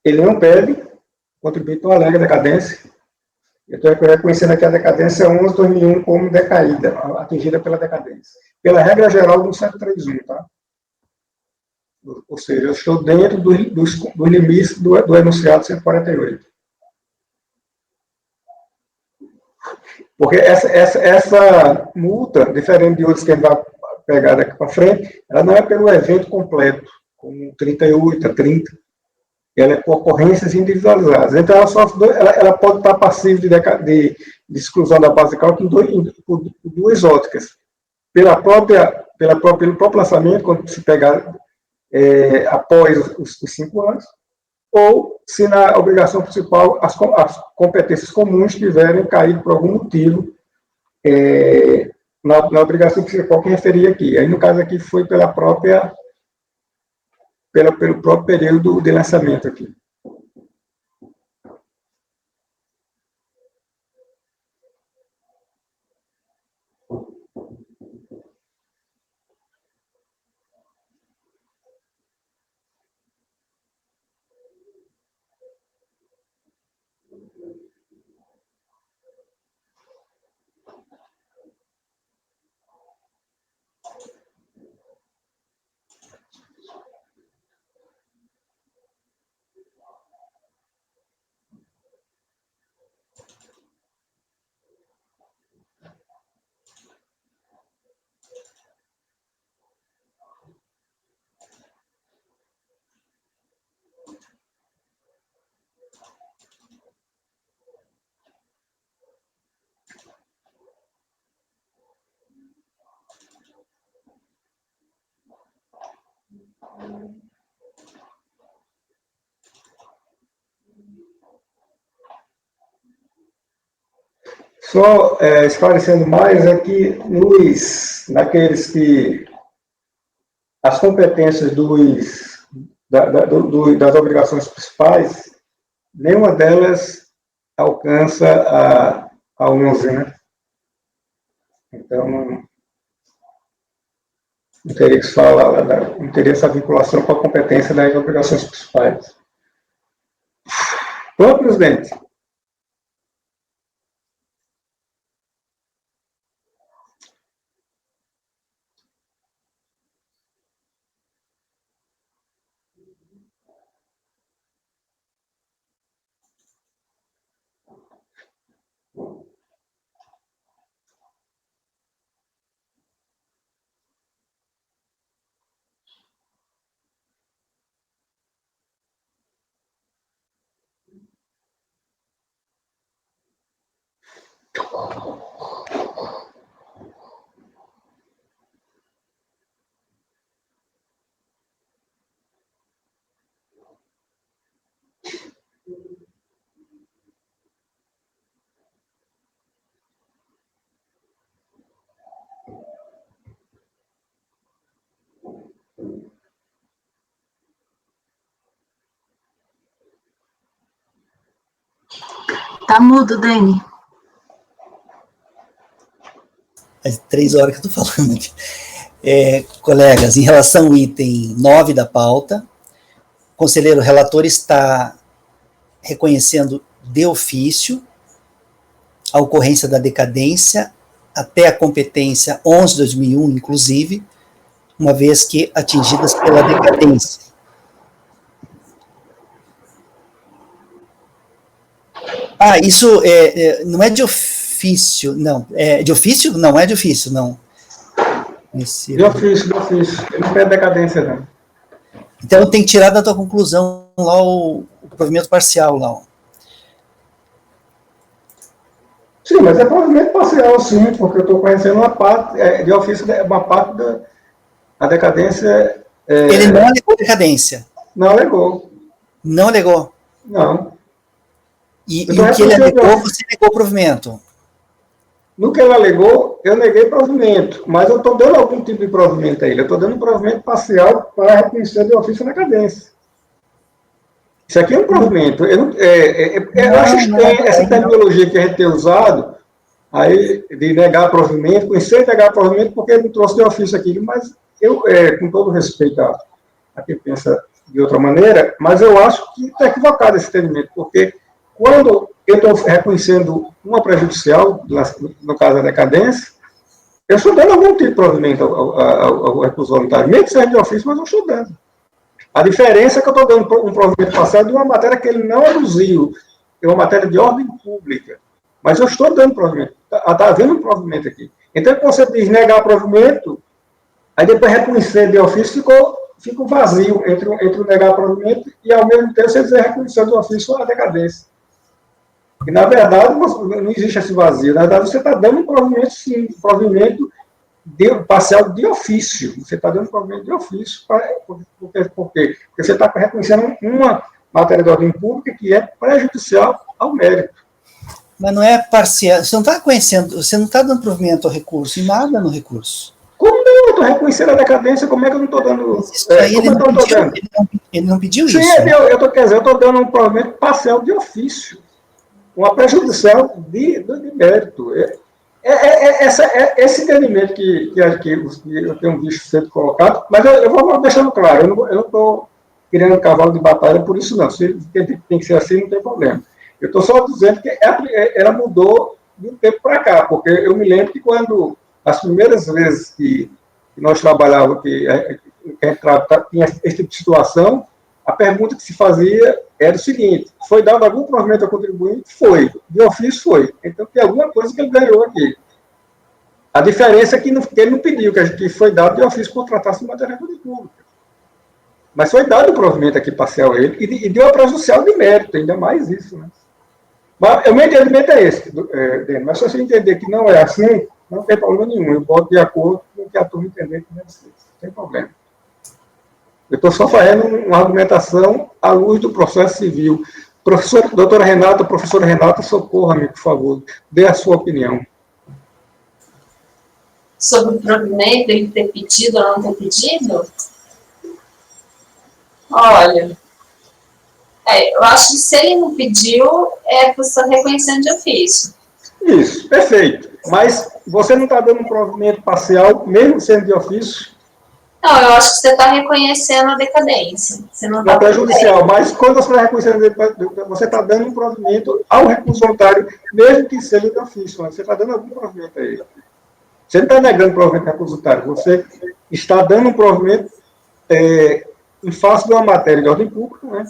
ele não pede, o contribuinte alega decadência. Eu estou reconhecendo aqui a decadência 11/2001 como decaída, atingida pela decadência. Pela regra geral do 131, tá? Ou seja, eu estou dentro dos limites do enunciado 148. Porque essa multa, diferente de outros que a gente vai pegar daqui para frente, ela não é pelo evento completo, como 38, a 30, ela é por ocorrências individualizadas. Então, ela pode estar passiva de exclusão da base de cálculo por duas óticas. Pelo próprio lançamento, quando se pegar após os 5 anos, ou se na obrigação principal as competências comuns tiverem caído por algum motivo na obrigação principal que referi aqui. Aí, no caso aqui, foi pelo próprio período de lançamento aqui. Só esclarecendo mais, é que naqueles que as competências das obrigações principais, nenhuma delas alcança a 11, né? Então, não teria que falar, não teria essa vinculação com a competência das obrigações principais. Pronto, presidente? Tá mudo, Dani. Faz 3 horas que eu estou falando aqui. Colegas, em relação ao item 9 da pauta, o conselheiro relator está reconhecendo de ofício a ocorrência da decadência até a competência 11/2001, inclusive, uma vez que atingidas pela decadência. Isso não é de ofício, não. É de ofício? Não é de ofício, não. De ofício. Ele não tem decadência, não. Então, tem que tirar da tua conclusão lá o provimento parcial lá. Ó. Sim, mas é provimento parcial, sim, porque eu estou conhecendo uma parte, de ofício, uma parte da decadência... Ele não alegou decadência. Não alegou. Não alegou? Não. E o que ele alegou, você negou provimento? No que ele alegou, eu neguei provimento, mas eu estou dando algum tipo de provimento a ele. Eu estou dando um provimento parcial para reconhecer de ofício na cadência. Isso aqui é um provimento. Eu acho estranho essa terminologia que a gente tem usado, aí, de negar provimento, conhecer e negar provimento, porque ele não trouxe de ofício aquilo, mas eu, com todo respeito a quem pensa de outra maneira, mas eu acho que está equivocado esse entendimento, porque quando eu estou reconhecendo uma prejudicial, no caso da decadência, eu estou dando algum tipo de provimento ao recurso voluntário, mesmo que seja de ofício, mas eu estou dando. A diferença é que eu estou dando um provimento parcial de uma matéria que ele não aduziu, é uma matéria de ordem pública, mas eu estou dando provimento, está havendo um provimento aqui. Então, quando você diz negar provimento, aí depois reconhecer de ofício fica vazio entre o negar provimento e, ao mesmo tempo, você dizer reconhecer de ofício a decadência. E, na verdade, não existe esse vazio. Na verdade, você está dando um provimento, sim, um provimento parcial de ofício. Você está dando um provimento de ofício. Por quê? Porque você está reconhecendo uma matéria de ordem pública que é prejudicial ao mérito. Mas não é parcial. Você não está conhecendo, você não está dando provimento ao recurso, e nada no recurso. Como não? Eu estou reconhecendo a decadência, como é que eu não estou dando... Isso aí ele não pediu sim, isso. Sim, né? eu estou dando um provimento parcial de ofício. Uma prejudicial de mérito. Esse entendimento que eu tenho visto sendo colocado, mas eu vou deixando claro, eu não estou criando um cavalo de batalha por isso, não. Se tem que ser assim, não tem problema. Eu estou só dizendo que ela mudou de um tempo para cá, porque eu me lembro que quando as primeiras vezes que nós trabalhávamos, que a gente tinha esse tipo de situação, a pergunta que se fazia era o seguinte: foi dado algum provimento ao contribuinte? Foi. De ofício, foi. Então, tem alguma coisa que ele ganhou aqui. A diferença é que ele não pediu, que foi dado de ofício por tratar-se de matéria pública. Mas foi dado o provimento aqui parcial a ele e deu a prejudicial de mérito, ainda mais isso. Né? Mas o meu entendimento é esse, mas se você entender que não é assim, não tem problema nenhum. Eu boto de acordo com o que a turma entender que deve ser. Não tem problema. Eu estou só fazendo uma argumentação à luz do processo civil. Doutora Renata, professora Renata, socorra-me, por favor. Dê a sua opinião. Sobre o provimento, ele ter pedido ou não ter pedido? Olha, Eu acho que se ele não pediu, é você reconhecendo de ofício. Isso, perfeito. Mas você não está dando um provimento parcial, mesmo sendo de ofício? Não, eu acho que você está reconhecendo a decadência. Você não está prejudicial, mas quando você está reconhecendo, você está dando um provimento ao recurso voluntário, mesmo que seja de ofício, mas você está dando algum provimento a ele. Você não está negando provimento ao recurso voluntário, você está dando um provimento em face de uma matéria de ordem pública, né?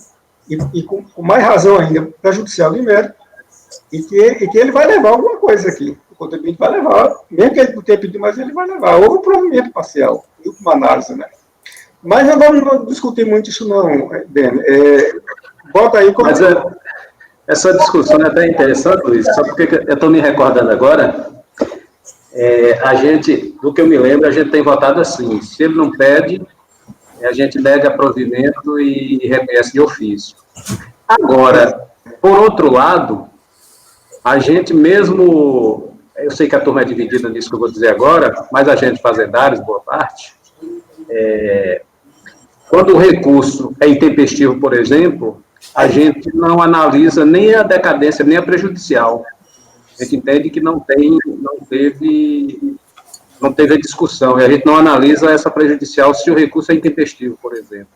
E com mais razão ainda, prejudicial de mérito, e que ele vai levar alguma coisa aqui. O contribuinte vai levar, mesmo que ele não tenha pedido, mas ele vai levar. Ou um provimento parcial, uma análise, né? Mas não vamos discutir muito isso não, Dene. Bota aí... Mas essa discussão é até interessante, Luiz, só porque eu estou me recordando agora, a gente, do que eu me lembro, a gente tem votado assim, se ele não pede, a gente nega provimento e reconhece de ofício. Agora, por outro lado, a gente mesmo, eu sei que a turma é dividida nisso que eu vou dizer agora, mas a gente fazendários, boa parte, quando o recurso é intempestivo, por exemplo, a gente não analisa nem a decadência, nem a prejudicial. A gente entende que não teve a discussão, e a gente não analisa essa prejudicial se o recurso é intempestivo, por exemplo.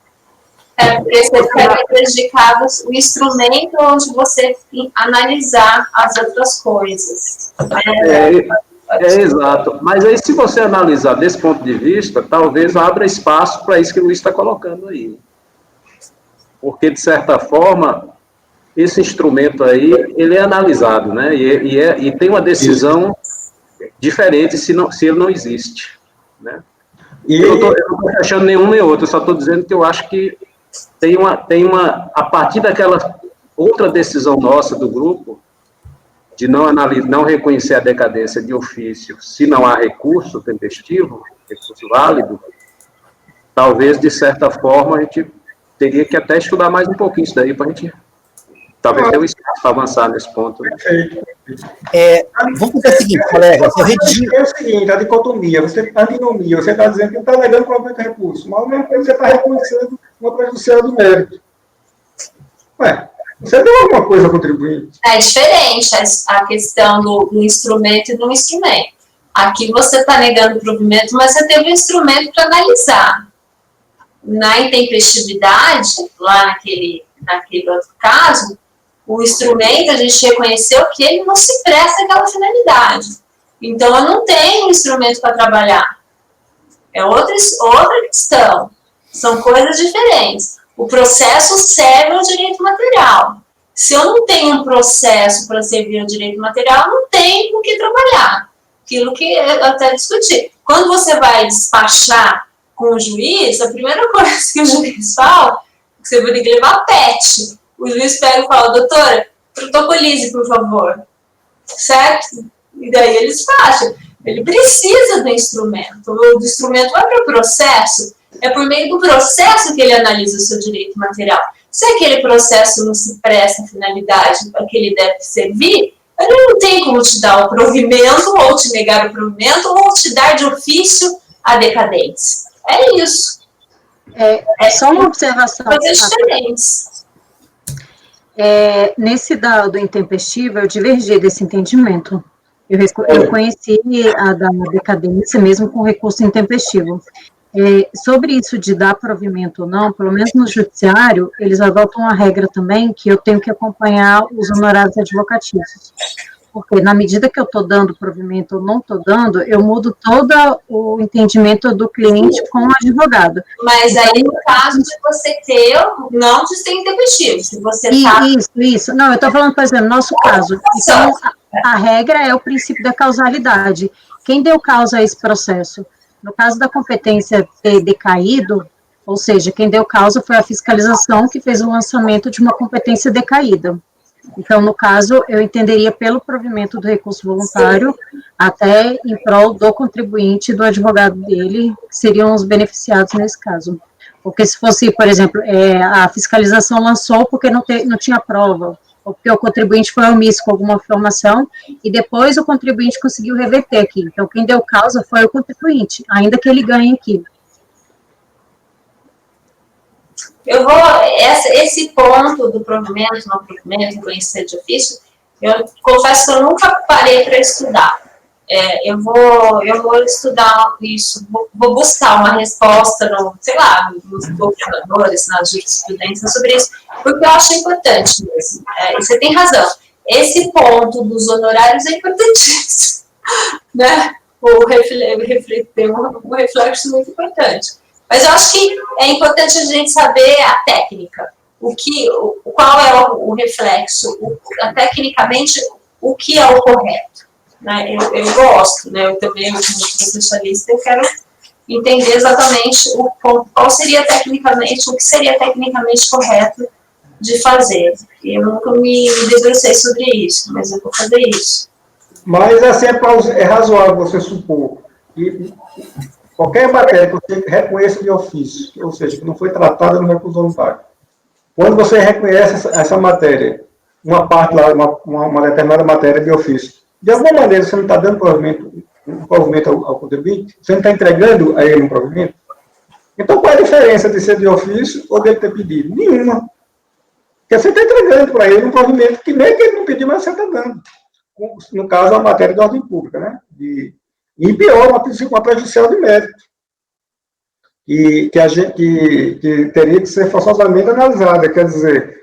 Porque você ficaria prejudicado o instrumento onde você analisar as outras coisas. Exato. Mas aí, se você analisar desse ponto de vista, talvez abra espaço para isso que o Luiz está colocando aí. Porque, de certa forma, esse instrumento aí, ele é analisado, né? E tem uma decisão diferente se ele não existe, né? Eu não estou achando nenhum nem outro, eu só estou dizendo que eu acho que tem uma, a partir daquela outra decisão nossa do grupo, de não reconhecer a decadência de ofício, se não há recurso tempestivo, recurso válido, talvez, de certa forma, a gente teria que até estudar mais um pouquinho isso daí, para a gente, talvez, ter um espaço para avançar nesse ponto. Né? Vamos fazer o seguinte, colega, eu redigi... É o seguinte, a dicotomia, a antinomia, você está dizendo que não está negando provimento de recurso, mas ao mesmo tempo você está reconhecendo uma prejudicial do mérito. Você deu alguma coisa a contribuir? É diferente a questão do instrumento e do instrumento. Aqui você está negando o provimento, mas você teve um instrumento para analisar. Na intempestividade, lá naquele outro caso, o instrumento, a gente reconheceu que ele não se presta àquela finalidade. Então, eu não tenho instrumento para trabalhar. É outra questão. São coisas diferentes. O processo serve ao direito material. Se eu não tenho um processo para servir ao direito material, não tem com o que trabalhar. Aquilo que eu até discuti. Quando você vai despachar com o juiz, a primeira coisa que o juiz fala é que você vai ter que levar PET. O juiz pega e fala, doutora, protocolize, por favor. Certo? E daí ele despacha. Ele precisa do instrumento. O instrumento vai para o processo. É por meio do processo que ele analisa o seu direito material. Se aquele processo não se presta à finalidade para que ele deve servir, ele não tem como te dar o provimento, ou te negar o provimento, ou te dar de ofício a decadência. É isso. Só uma observação. Coisas diferentes. Nesse do intempestivo, eu divergi desse entendimento. Eu conheci a da decadência mesmo com recurso intempestivo. Sobre isso de dar provimento ou não, pelo menos no judiciário, eles adotam uma regra também que eu tenho que acompanhar os honorários advocatícios. Porque na medida que eu estou dando provimento ou não estou dando, eu mudo todo o entendimento do cliente com o advogado. Mas aí, no caso de você ter, não de ser intempestivo, se você está... Isso. Não, eu estou falando, por exemplo, no nosso caso. Então, a regra é o princípio da causalidade. Quem deu causa a esse processo? No caso da competência ter decaído, ou seja, quem deu causa foi a fiscalização que fez o lançamento de uma competência decaída. Então, no caso, eu entenderia pelo provimento do recurso voluntário, até em prol do contribuinte e do advogado dele, que seriam os beneficiados nesse caso. Porque se fosse, por exemplo, a fiscalização lançou porque não tinha prova, ou porque o contribuinte foi omisso com alguma informação, e depois o contribuinte conseguiu reverter aqui. Então, quem deu causa foi o contribuinte, ainda que ele ganhe aqui. Esse ponto do provimento, não provimento, reconhecer de ofício, eu confesso que eu nunca parei para estudar. Eu vou estudar isso, vou buscar uma resposta, sei lá, nos governadores, nas jurisprudências sobre isso, porque eu acho importante mesmo. E você tem razão. Esse ponto dos honorários é importantíssimo, né? Tem um reflexo muito importante. Mas eu acho que é importante a gente saber a técnica, qual é o reflexo, tecnicamente, o que é o correto. Né? Eu gosto, né? Eu também, como processualista, eu quero entender exatamente qual seria tecnicamente, o que seria tecnicamente correto de fazer. Eu nunca me debrucei sobre isso, mas eu vou fazer isso. Mas, assim, é razoável você supor que qualquer matéria que você reconheça de ofício, ou seja, que não foi tratada no recurso voluntário, quando você reconhece essa matéria, uma parte lá, uma determinada matéria de ofício, de alguma maneira você não está dando provimento ao contribuinte, você não está entregando a ele um provimento. Então, qual é a diferença de ser de ofício ou dele ter pedido? Nenhuma. Porque você está entregando para ele um provimento que nem que ele não pediu, mas você está dando. No caso, a matéria de ordem pública, né? E pior, uma prejudicial de mérito, que teria que ser forçosamente analisada. Quer dizer,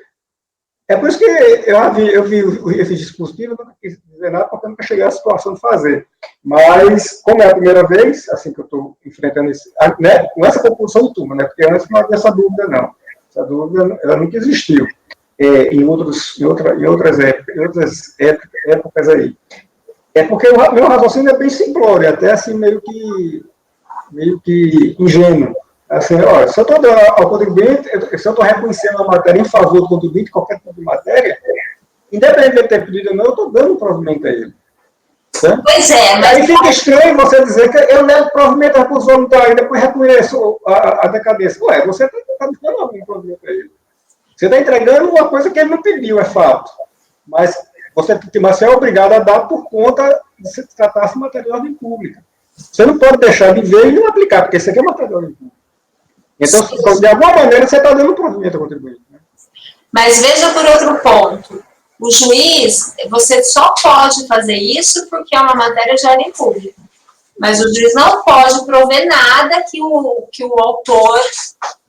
é por isso que eu vi esse dispositivo, não quis dizer nada, porque eu nunca cheguei à situação de fazer. Mas, como é a primeira vez, assim, que eu estou enfrentando né, com essa composição de turma, né? Porque antes não havia essa dúvida, não. Essa dúvida, ela nunca existiu. Em outras épocas aí. É porque o meu raciocínio é bem simplório, até assim meio que ingênuo. Assim, olha, se eu estou dando ao contribuinte, se eu estou reconhecendo a matéria em favor do contribuinte, qualquer tipo de matéria, independente de ele ter pedido ou não, eu estou dando provimento a ele. Né? Pois é, mas... Aí fica estranho você dizer que eu nego provimento a recurso voluntário e depois reconheço a decadência. Ué, você está dando algum provimento a ele. Você está entregando uma coisa que ele não pediu, é fato. Mas você é obrigado a dar por conta de se tratar de matéria de ordem pública. Você não pode deixar de ver e não aplicar, porque isso aqui é matéria de ordem pública. Então, de alguma maneira, você está dando provimento ao contribuinte. Né? Mas veja por outro ponto. O juiz, você só pode fazer isso porque é uma matéria de ordem pública. Mas o juiz não pode prover nada que o autor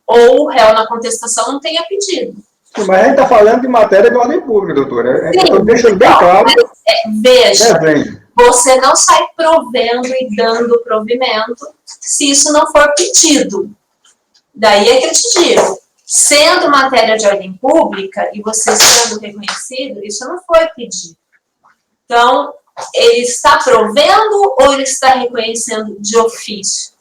ou o réu na contestação não tenha pedido. Mas a gente está falando de matéria de ordem pública, doutora. Eu deixo bem claro. Veja, você não sai provendo e dando provimento se isso não for pedido. Daí é que eu te digo, sendo matéria de ordem pública e você sendo reconhecido, isso não foi pedido. Então, ele está provendo ou ele está reconhecendo de ofício?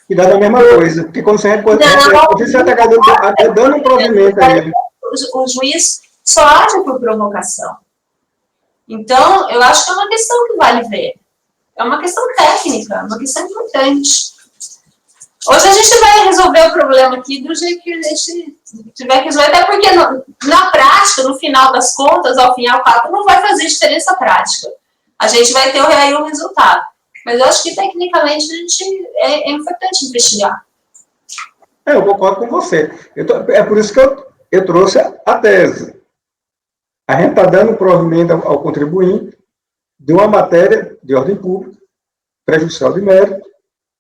E dá a mesma coisa, porque quando você reconhece, você está dando um provimento a ele. O juiz só age por provocação. Então, eu acho que é uma questão que vale ver. É uma questão técnica, é uma questão importante. Hoje a gente vai resolver o problema aqui do jeito que a gente tiver que resolver, até porque na prática, no final das contas, ao fim e ao cabo, não vai fazer diferença prática. A gente vai ter aí o resultado. Mas eu acho que, tecnicamente, é importante investigar. Eu concordo com você. É por isso que eu trouxe a tese. A gente está dando provimento ao contribuinte de uma matéria de ordem pública, prejudicial de mérito,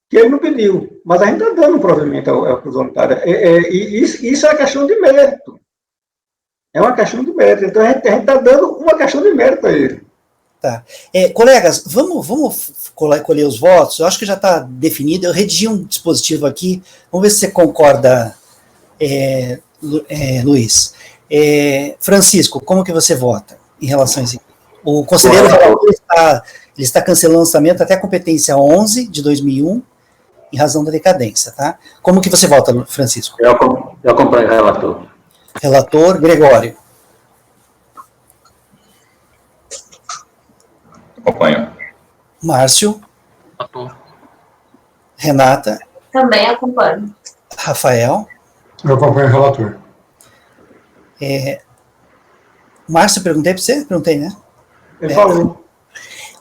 que ele não pediu. Mas a gente está dando provimento ao voluntário. E isso é uma questão de mérito. É uma questão de mérito. Então, a gente está dando uma questão de mérito a ele. Tá. Colegas, vamos colher os votos. Eu acho que já está definido. Eu redigi um dispositivo aqui. Vamos ver se você concorda, Luiz. Francisco, como que você vota em relação a isso? O conselheiro ele está cancelando o lançamento até a competência 11 de 2001, em razão da decadência, tá? Como que você vota, Francisco? Eu acompanho o relator. Relator, Gregório. Acompanho. Márcio. Relator. Renata. Também acompanho. Rafael. Eu acompanho o relator. Márcio, perguntei para você? Perguntei, né? Ele falou.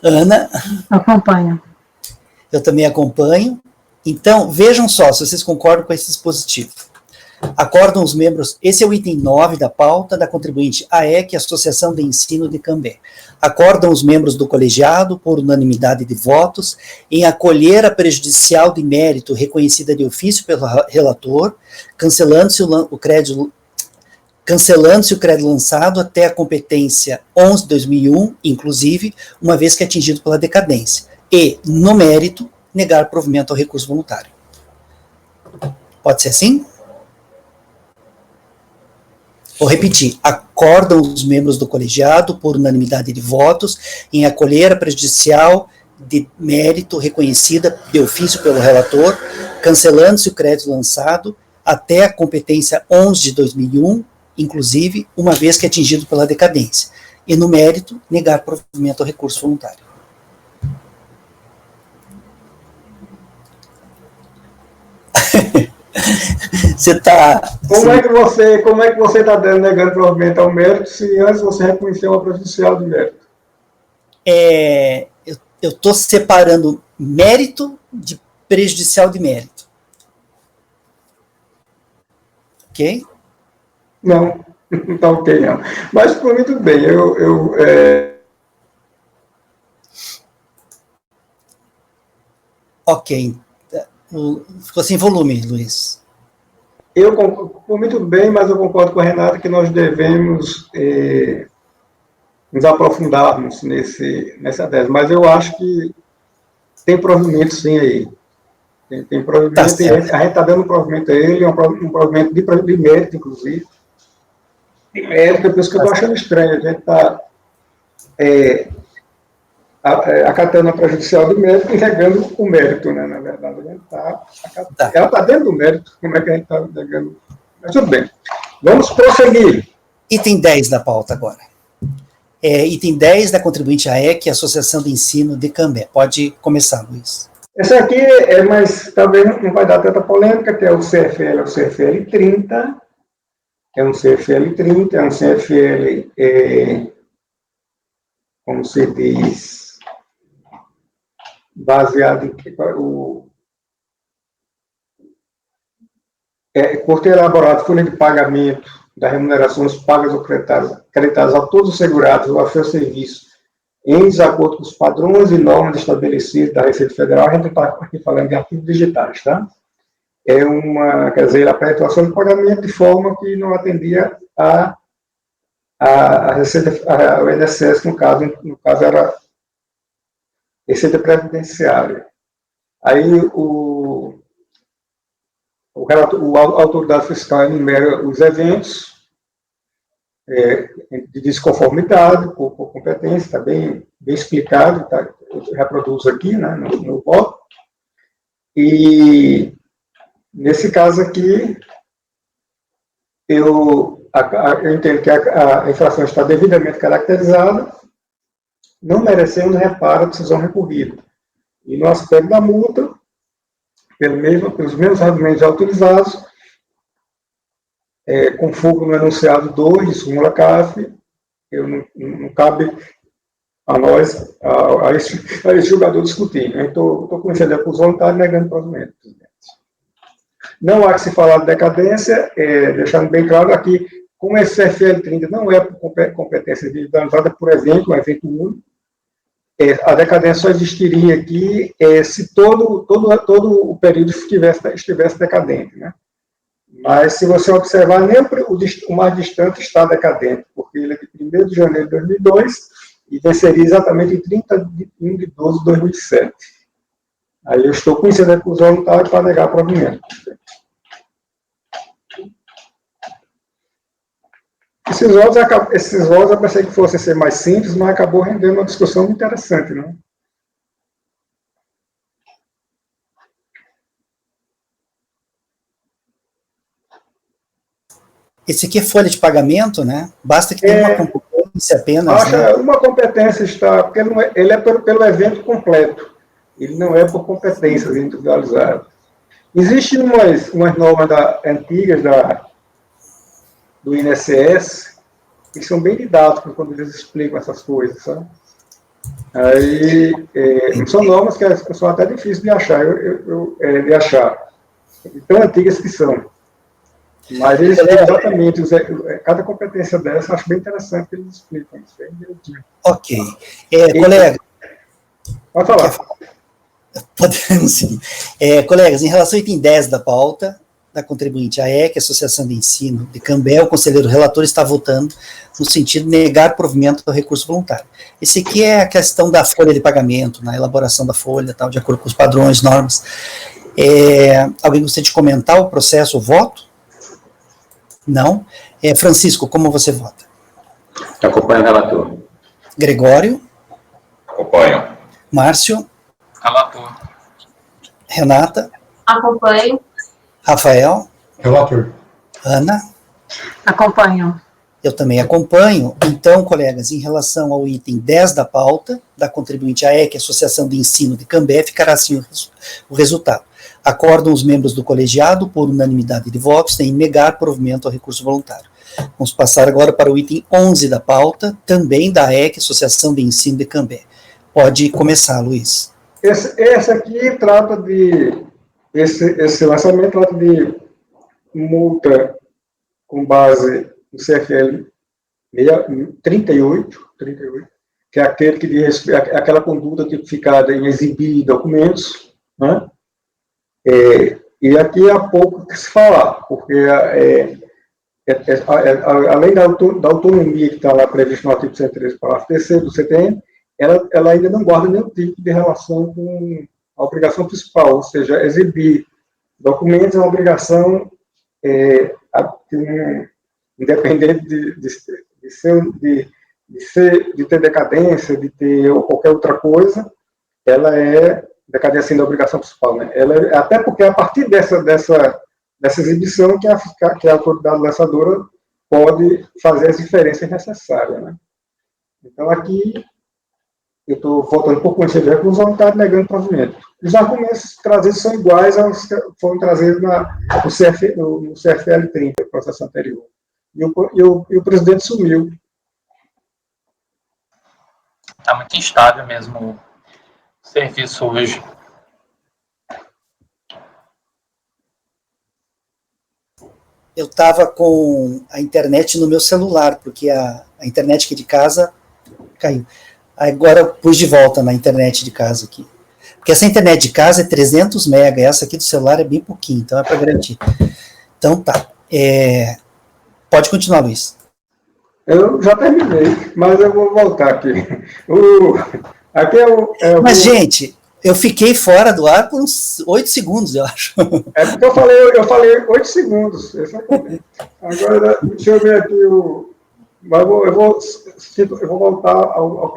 Ana. Acompanho. Eu também acompanho. Então, vejam só, se vocês concordam com esse dispositivo. Acordam os membros, esse é o item 9 da pauta da contribuinte AEC, Associação de Ensino de Cambé. Acordam os membros do colegiado, por unanimidade de votos, em acolher a prejudicial de mérito reconhecida de ofício pelo relator, cancelando-se o crédito lançado até a competência 11/2001, inclusive, uma vez que atingido pela decadência. E, no mérito, negar provimento ao recurso voluntário. Pode ser assim? Vou repetir. Acordam os membros do colegiado, por unanimidade de votos, em acolher a prejudicial de mérito reconhecida de ofício pelo relator, cancelando-se o crédito lançado até a competência 11/2001, inclusive, uma vez que atingido pela decadência. E, no mérito, negar provimento ao recurso voluntário. Você está... Como é que você está negando provimento ao mérito se antes você reconheceu uma prejudicial de mérito? Eu estou separando mérito de prejudicial de mérito. Ok? Não, não está ok, não. Mas, por mim, tudo bem. Ok. Ficou sem volume, Luiz. Por mim, tudo bem, mas eu concordo com a Renata que nós devemos nos aprofundarmos nessa tese. Mas eu acho que tem provimento, sim, aí. Tem provimento, tá, a gente está dando provimento a ele, um provimento de mérito, inclusive. De mérito, por isso que eu estou achando estranho. A gente está acatando a prejudicial do mérito e negando o mérito, né? Na verdade, a gente ela está dentro do mérito, como é que a gente está negando? Mas tudo bem. Vamos prosseguir. Item 10 da pauta agora. Item 10 da contribuinte AEC, Associação de Ensino de Cambé. Pode começar, Luiz. Essa aqui mas talvez não vai dar tanta polêmica, que é o CFL, o CFL 30, é um CFL 30, é um CFL, como se diz, baseado em por ter elaborado folha de pagamento das remunerações pagas ou creditadas a todos os segurados ou a seu serviço em desacordo com os padrões e normas estabelecidos da Receita Federal. A gente está aqui falando de ativos digitais, tá? Quer dizer, a perpetuação de pagamento de forma que não atendia a Receita, o INSS, no caso era Receita Previdenciária. Aí a autoridade fiscal enumera os eventos de desconformidade por competência, está bem explicado, tá? Eu reproduzo aqui, né, no voto. E nesse caso aqui, eu entendo que a infração está devidamente caracterizada, não merecendo reparo a decisão recorrida. E no aspecto da multa, pelos mesmos argumentos autorizados, com fogo no enunciado 2 de súmula CAF, não cabe a nós, a esse julgador discutir. Eu estou conhecendo a recurso voluntário negando provimento. Não há que se falar de decadência, deixando bem claro aqui, como esse CFL 30 não é por competência individualizada, por exemplo, um evento único, a decadência só existiria aqui se todo o período estivesse decadente, né? Mas, se você observar, nem o mais distante está decadente, porque ele é de 1º de janeiro de 2002 e venceria exatamente em 31 de 12 de 2007. Aí eu estou conhecendo a recurso voluntário para negar provimento. Esses votos eu pensei que fossem ser mais simples, mas acabou rendendo uma discussão muito interessante, né? Esse aqui é folha de pagamento, né? Basta que tenha uma competência apenas. Né? Uma competência está, porque ele é pelo evento completo, ele não é por competências individualizadas. Existem umas normas antigas do INSS que são bem didáticas quando eles explicam essas coisas, sabe? Aí, são normas que são até difíceis de achar, de achar, tão antigas que são. Mas eles explicam exatamente, cada competência dessa, eu acho bem interessante que eles explicam isso bem direitinho. Ok. Colega. Pode falar. Podemos seguir. Colegas, em relação ao item 10 da pauta, da contribuinte AEC, Associação de Ensino de Cambé, o conselheiro relator está votando no sentido de negar provimento ao recurso voluntário. Esse aqui é a questão da folha de pagamento, na elaboração da folha, tal, de acordo com os padrões, normas. Alguém gostaria de comentar o processo, o voto? Não. Francisco, como você vota? Acompanho o relator. Gregório? Acompanho. Márcio? Relator. Renata? Acompanho. Rafael? Relator. Ana? Acompanho. Eu também acompanho. Então, colegas, em relação ao item 10 da pauta, da contribuinte AEC, Associação de Ensino de Cambé, ficará assim o resultado. Acordam os membros do colegiado, por unanimidade de votos, em negar provimento ao recurso voluntário. Vamos passar agora para o item 11 da pauta, também da AEC, Associação de Ensino de Cambé. Pode começar, Luiz. Esse aqui trata de... Esse lançamento trata de multa com base no CFL 38, que é aquele que diz aquela conduta tipificada em exibir documentos, né? E aqui há pouco que se falar, porque além da autonomia que está lá prevista no artigo 113, parágrafo 3º do CTN, ela ainda não guarda nenhum tipo de relação com a obrigação principal, ou seja, exibir documentos é uma obrigação independente de ter decadência, de ter qualquer outra coisa, ela é decadência da obrigação principal, né? Até porque a partir dessa exibição que a autoridade lançadora pode fazer as diferenças necessárias, né? Então aqui eu estou voltando um pouco antes de reclusão e está negando provimento. Os argumentos trazidos são iguais aos que foram trazidos no CFL 30, o processo anterior. E o presidente sumiu. Está muito instável mesmo o serviço hoje. Eu estava com a internet no meu celular, porque a internet aqui de casa caiu. Agora eu pus de volta na internet de casa aqui. Porque essa internet de casa é 300 mega, essa aqui do celular é bem pouquinho, então é para garantir. Então tá. Pode continuar, Luiz. Eu já terminei, mas eu vou voltar aqui. Mas, gente, eu fiquei fora do ar por uns 8 segundos, eu acho. É porque eu falei 8 segundos. Agora, deixa eu ver aqui eu vou voltar o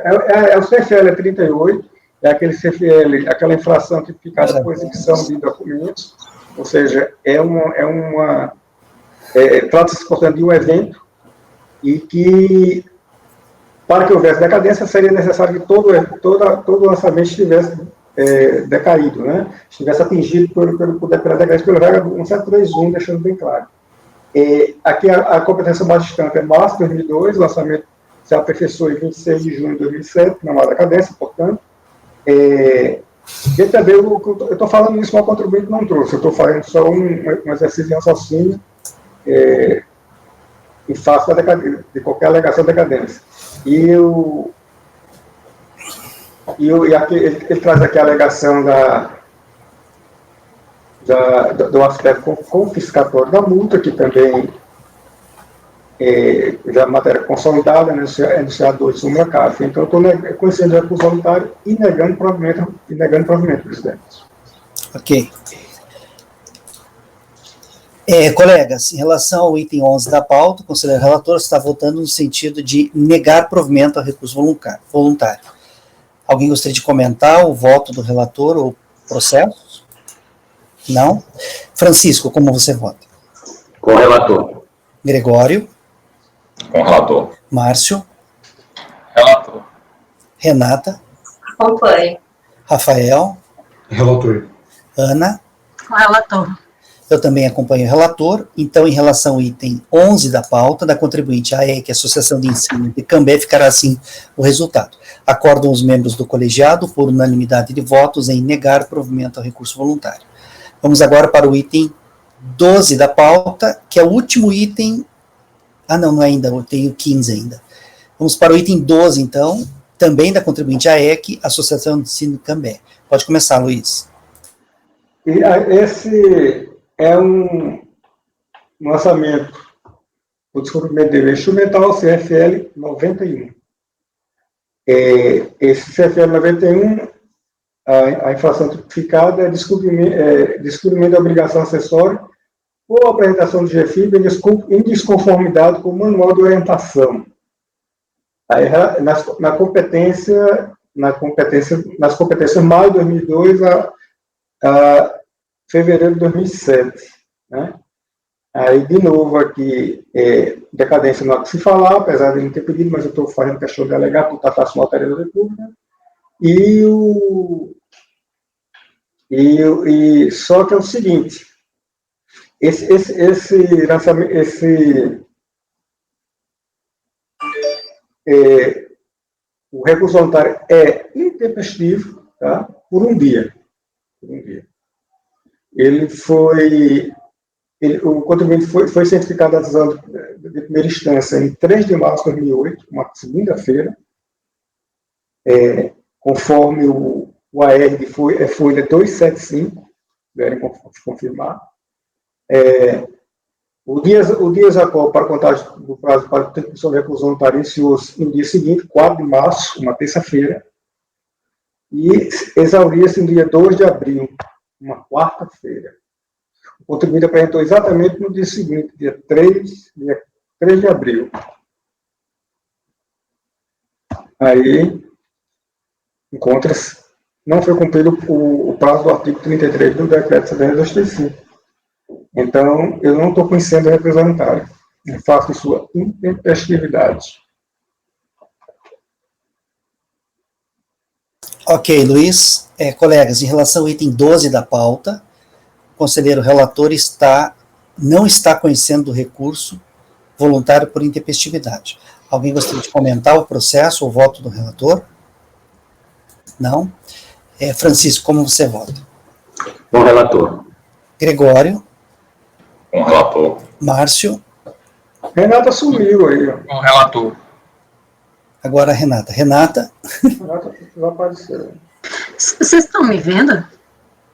CFL 38, é aquele CFL, aquela infração tipificada por exibição de documentos, ou seja, trata-se, portanto, de um evento e que, para que houvesse decadência, seria necessário que todo lançamento estivesse decaído, né? Estivesse atingido pela decadência pela regra do 1731, deixando bem claro. Aqui a competência mais distante é março de 2002, o lançamento se aperfeiçoou em 26 de junho de 2007, não há decadência, portanto. Eu estou falando isso, mas o contribuinte não trouxe, eu estou fazendo só um exercício de raciocínio em face de qualquer alegação de decadência. E aqui, ele traz aqui a alegação do aspecto confiscatório da multa, que também já é matéria consolidada, né, enunciado de súmula CAF. Então, eu estou conhecendo o recurso voluntário e negando provimento, presidente. Ok. Colegas, em relação ao item 11 da pauta, o conselheiro relator está votando no sentido de negar provimento ao recurso voluntário. Alguém gostaria de comentar o voto do relator ou processo? Não? Francisco, como você vota? Com o relator. Gregório? Com o relator. Márcio? Relator. Renata? Acompanho. Rafael? Relator. Ana? Com o relator. Eu também acompanho o relator. Então, em relação ao item 11 da pauta, da contribuinte AEC, Associação de Ensino de Cambé, ficará assim o resultado. Acordam os membros do colegiado, por unanimidade de votos, em negar provimento ao recurso voluntário. Vamos agora para o item 12 da pauta, que é o último item. Ah, não ainda, eu tenho 15 ainda. Vamos para o item 12, então, também da contribuinte AEC, Associação de Ensino Cambé. Pode começar, Luiz. E esse é um lançamento, o descobrimento dele instrumental, CFL 91. Esse CFL 91, a infração tipificada é descobrimento da obrigação acessória ou apresentação do GFIB em desconformidade com o manual de orientação. Aí, nas competências maio de 2002 a fevereiro de 2007, né? Aí, de novo, aqui, decadência não há que se falar, apesar de ele não ter pedido, mas eu estou fazendo questão de alegar, porque está fácil matéria da República. Só que é o seguinte, o recurso voluntário é intempestivo, tá? Por um dia. O contribuinte foi cientificado a decisão de primeira instância em 3 de março de 2008, uma segunda-feira, conforme o AR de folha 275, devem confirmar. O dias a qual, para contagem do prazo para a contribuição de recurso voluntário, iniciou-se no dia seguinte, 4 de março, uma terça-feira, e exauria-se no dia 2 de abril, uma quarta-feira. O contribuinte apresentou exatamente no dia seguinte, dia 3 de abril. Aí, encontra-se, não foi cumprido o prazo do artigo 33 do decreto 725. Então, eu não estou conhecendo o representário. Eu faço sua intempestividade. Ok, Luiz. Colegas, em relação ao item 12 da pauta, o conselheiro relator não está conhecendo o recurso voluntário por intempestividade. Alguém gostaria de comentar o processo ou o voto do relator? Não? Francisco, como você vota? Com o relator. Gregório? Com o relator. Márcio? Renata sumiu aí. Com o relator. Agora a Renata. Renata já apareceu. Vocês estão me vendo?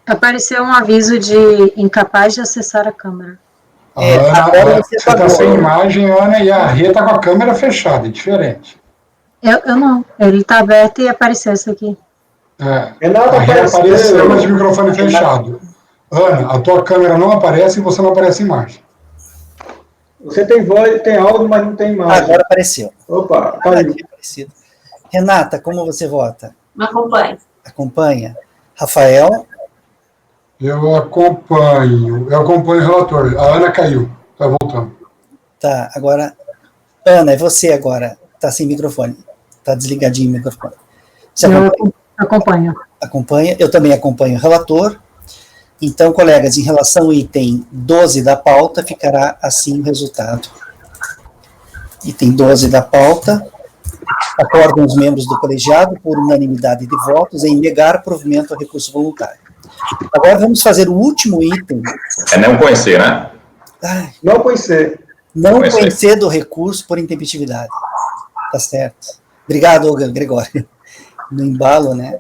Apareceu um aviso de incapaz de acessar a câmera. Ana, você está sem imagem, Ana, e a Rê está com a câmera fechada, é diferente. Eu não, ele está aberto e apareceu isso aqui. Renata a Rê apareceu, mas o microfone Renata. fechado. Ana, a tua câmera não aparece e você não aparece em imagem. Você tem voz, tem áudio, mas não tem imagem. Agora apareceu. Opa, tá aí. Renata, como você vota? Acompanho. Acompanha. Rafael? Eu acompanho o relator. A Ana caiu, está voltando. Tá, agora, Ana, é você agora. Está sem microfone. Está desligadinho o microfone. Você acompanha? Acompanha. Eu também acompanho o relator. Então, colegas, em relação ao item 12 da pauta, ficará assim o resultado. Item 12 da pauta. Acordam os membros do colegiado, por unanimidade de votos, em negar provimento ao recurso voluntário. Agora vamos fazer o último item. Não conhecer, né? Não conhecer. Não conhecer do recurso por intempestividade. Tá certo. Obrigado, Gregório. No embalo, né?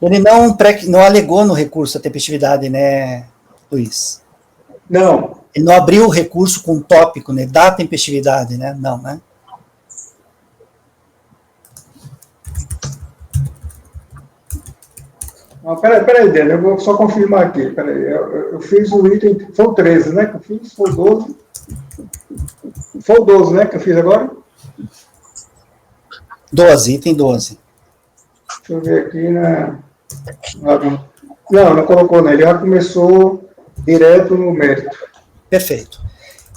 Ele não alegou no recurso a tempestividade, né, Luiz? Não. Ele não abriu o recurso com um tópico, né, da tempestividade, né? Não, né? Peraí, Délio, eu vou só confirmar aqui. Peraí, eu fiz o item, foi o 13, né, que eu fiz? Foi o 12? Foi o 12, né, que eu fiz agora? 12, item 12. Deixa eu ver aqui não colocou, né? Ele já começou direto no mérito. Perfeito.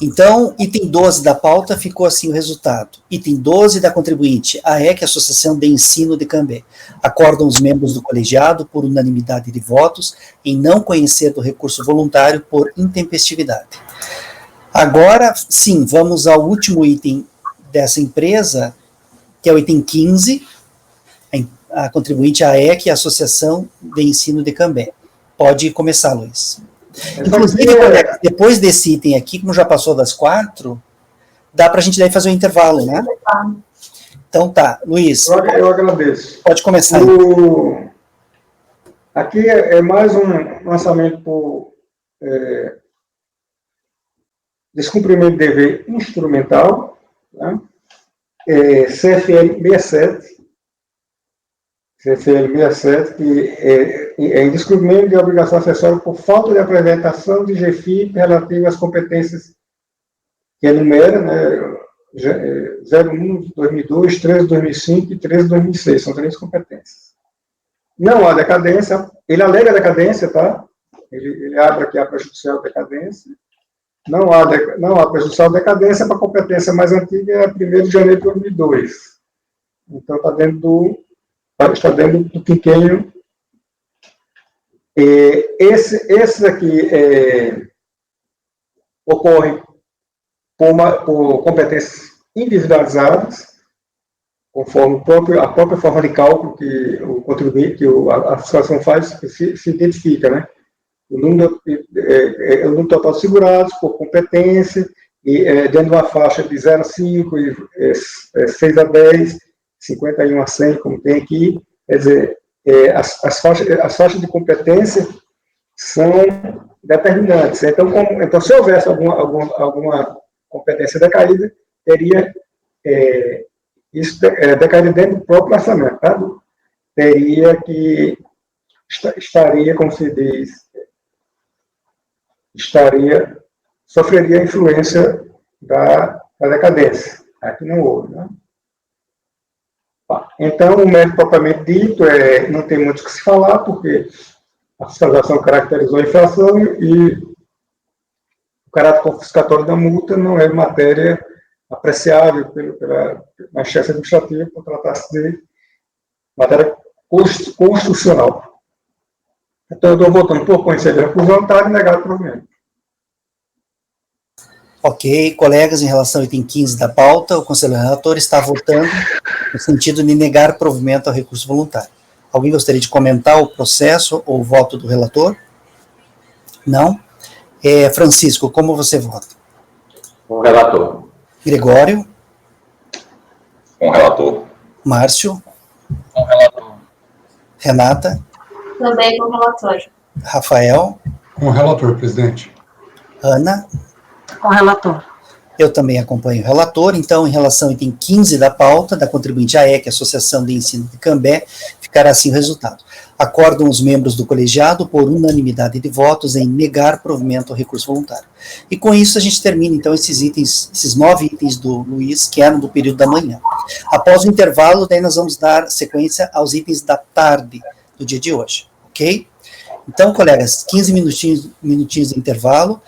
Então, item 12 da pauta ficou assim o resultado. Item 12 da contribuinte, AEC, Associação de Ensino de Cambé. Acordam os membros do colegiado, por unanimidade de votos, em não conhecer do recurso voluntário por intempestividade. Agora, sim, vamos ao último item dessa empresa, que é o item 15, a contribuinte AEC, a Associação de Ensino de Cambé. Pode começar, Luiz. Inclusive, colegas, depois desse item aqui, como já passou das 4, dá para a gente daí fazer um intervalo, né? Então tá, Luiz. Eu agradeço. Pode começar. Aqui é mais um lançamento por descumprimento de dever instrumental, né? CFL 67, que é em descumprimento de obrigação acessória por falta de apresentação de GFIP relativa às competências que enumera, né, 01 de 2002, 13 de 2005 e 13 de 2006, são 3 competências. Não há decadência, ele alega decadência, tá? Ele abre aqui a prejudicial decadência. Não há prejudicial decadência para a competência mais antiga, é 1º de janeiro de 2002. Então, está dentro do quinquênio. Esse aqui ocorre por competências individualizadas, conforme a própria forma de cálculo que o contribuinte, que a fiscalização faz, se identifica, né? O número total de segurados por competência, e dentro de uma faixa de 0 a 5, 6 a 10, 51 a 100, como tem aqui. Quer dizer, as faixas de competência são determinantes. Então, se houvesse alguma competência decaída, teria isso decaído dentro do próprio orçamento, tá? Teria que estaria, como se diz, sofreria a influência da decadência. Aqui não houve, né? Então, o mérito propriamente dito não tem muito o que se falar, porque a fiscalização caracterizou a infração e o caráter confiscatório da multa não é matéria apreciável na chefe administrativa, por tratar-se de matéria constitucional. Então, eu estou votando por conhecer a reclusão, está negado o provimento. Ok, colegas, em relação ao item 15 da pauta, o conselheiro relator está votando no sentido de negar provimento ao recurso voluntário. Alguém gostaria de comentar o processo ou o voto do relator? Não? Francisco, como você vota? Com o relator. Gregório? Com o relator. Márcio? Com o relator. Renata? Também com o relator. Rafael? Com o relator, presidente. Ana? Com o relator. Eu também acompanho o relator. Então, em relação ao item 15 da pauta, da contribuinte AEC, Associação de Ensino de Cambé, ficará assim o resultado. Acordam os membros do colegiado, por unanimidade de votos, em negar provimento ao recurso voluntário. E com isso a gente termina, então, esses 9 itens do Luiz, que eram do período da manhã. Após o intervalo, daí nós vamos dar sequência aos itens da tarde do dia de hoje, ok? Então, colegas, 15 minutinhos de intervalo,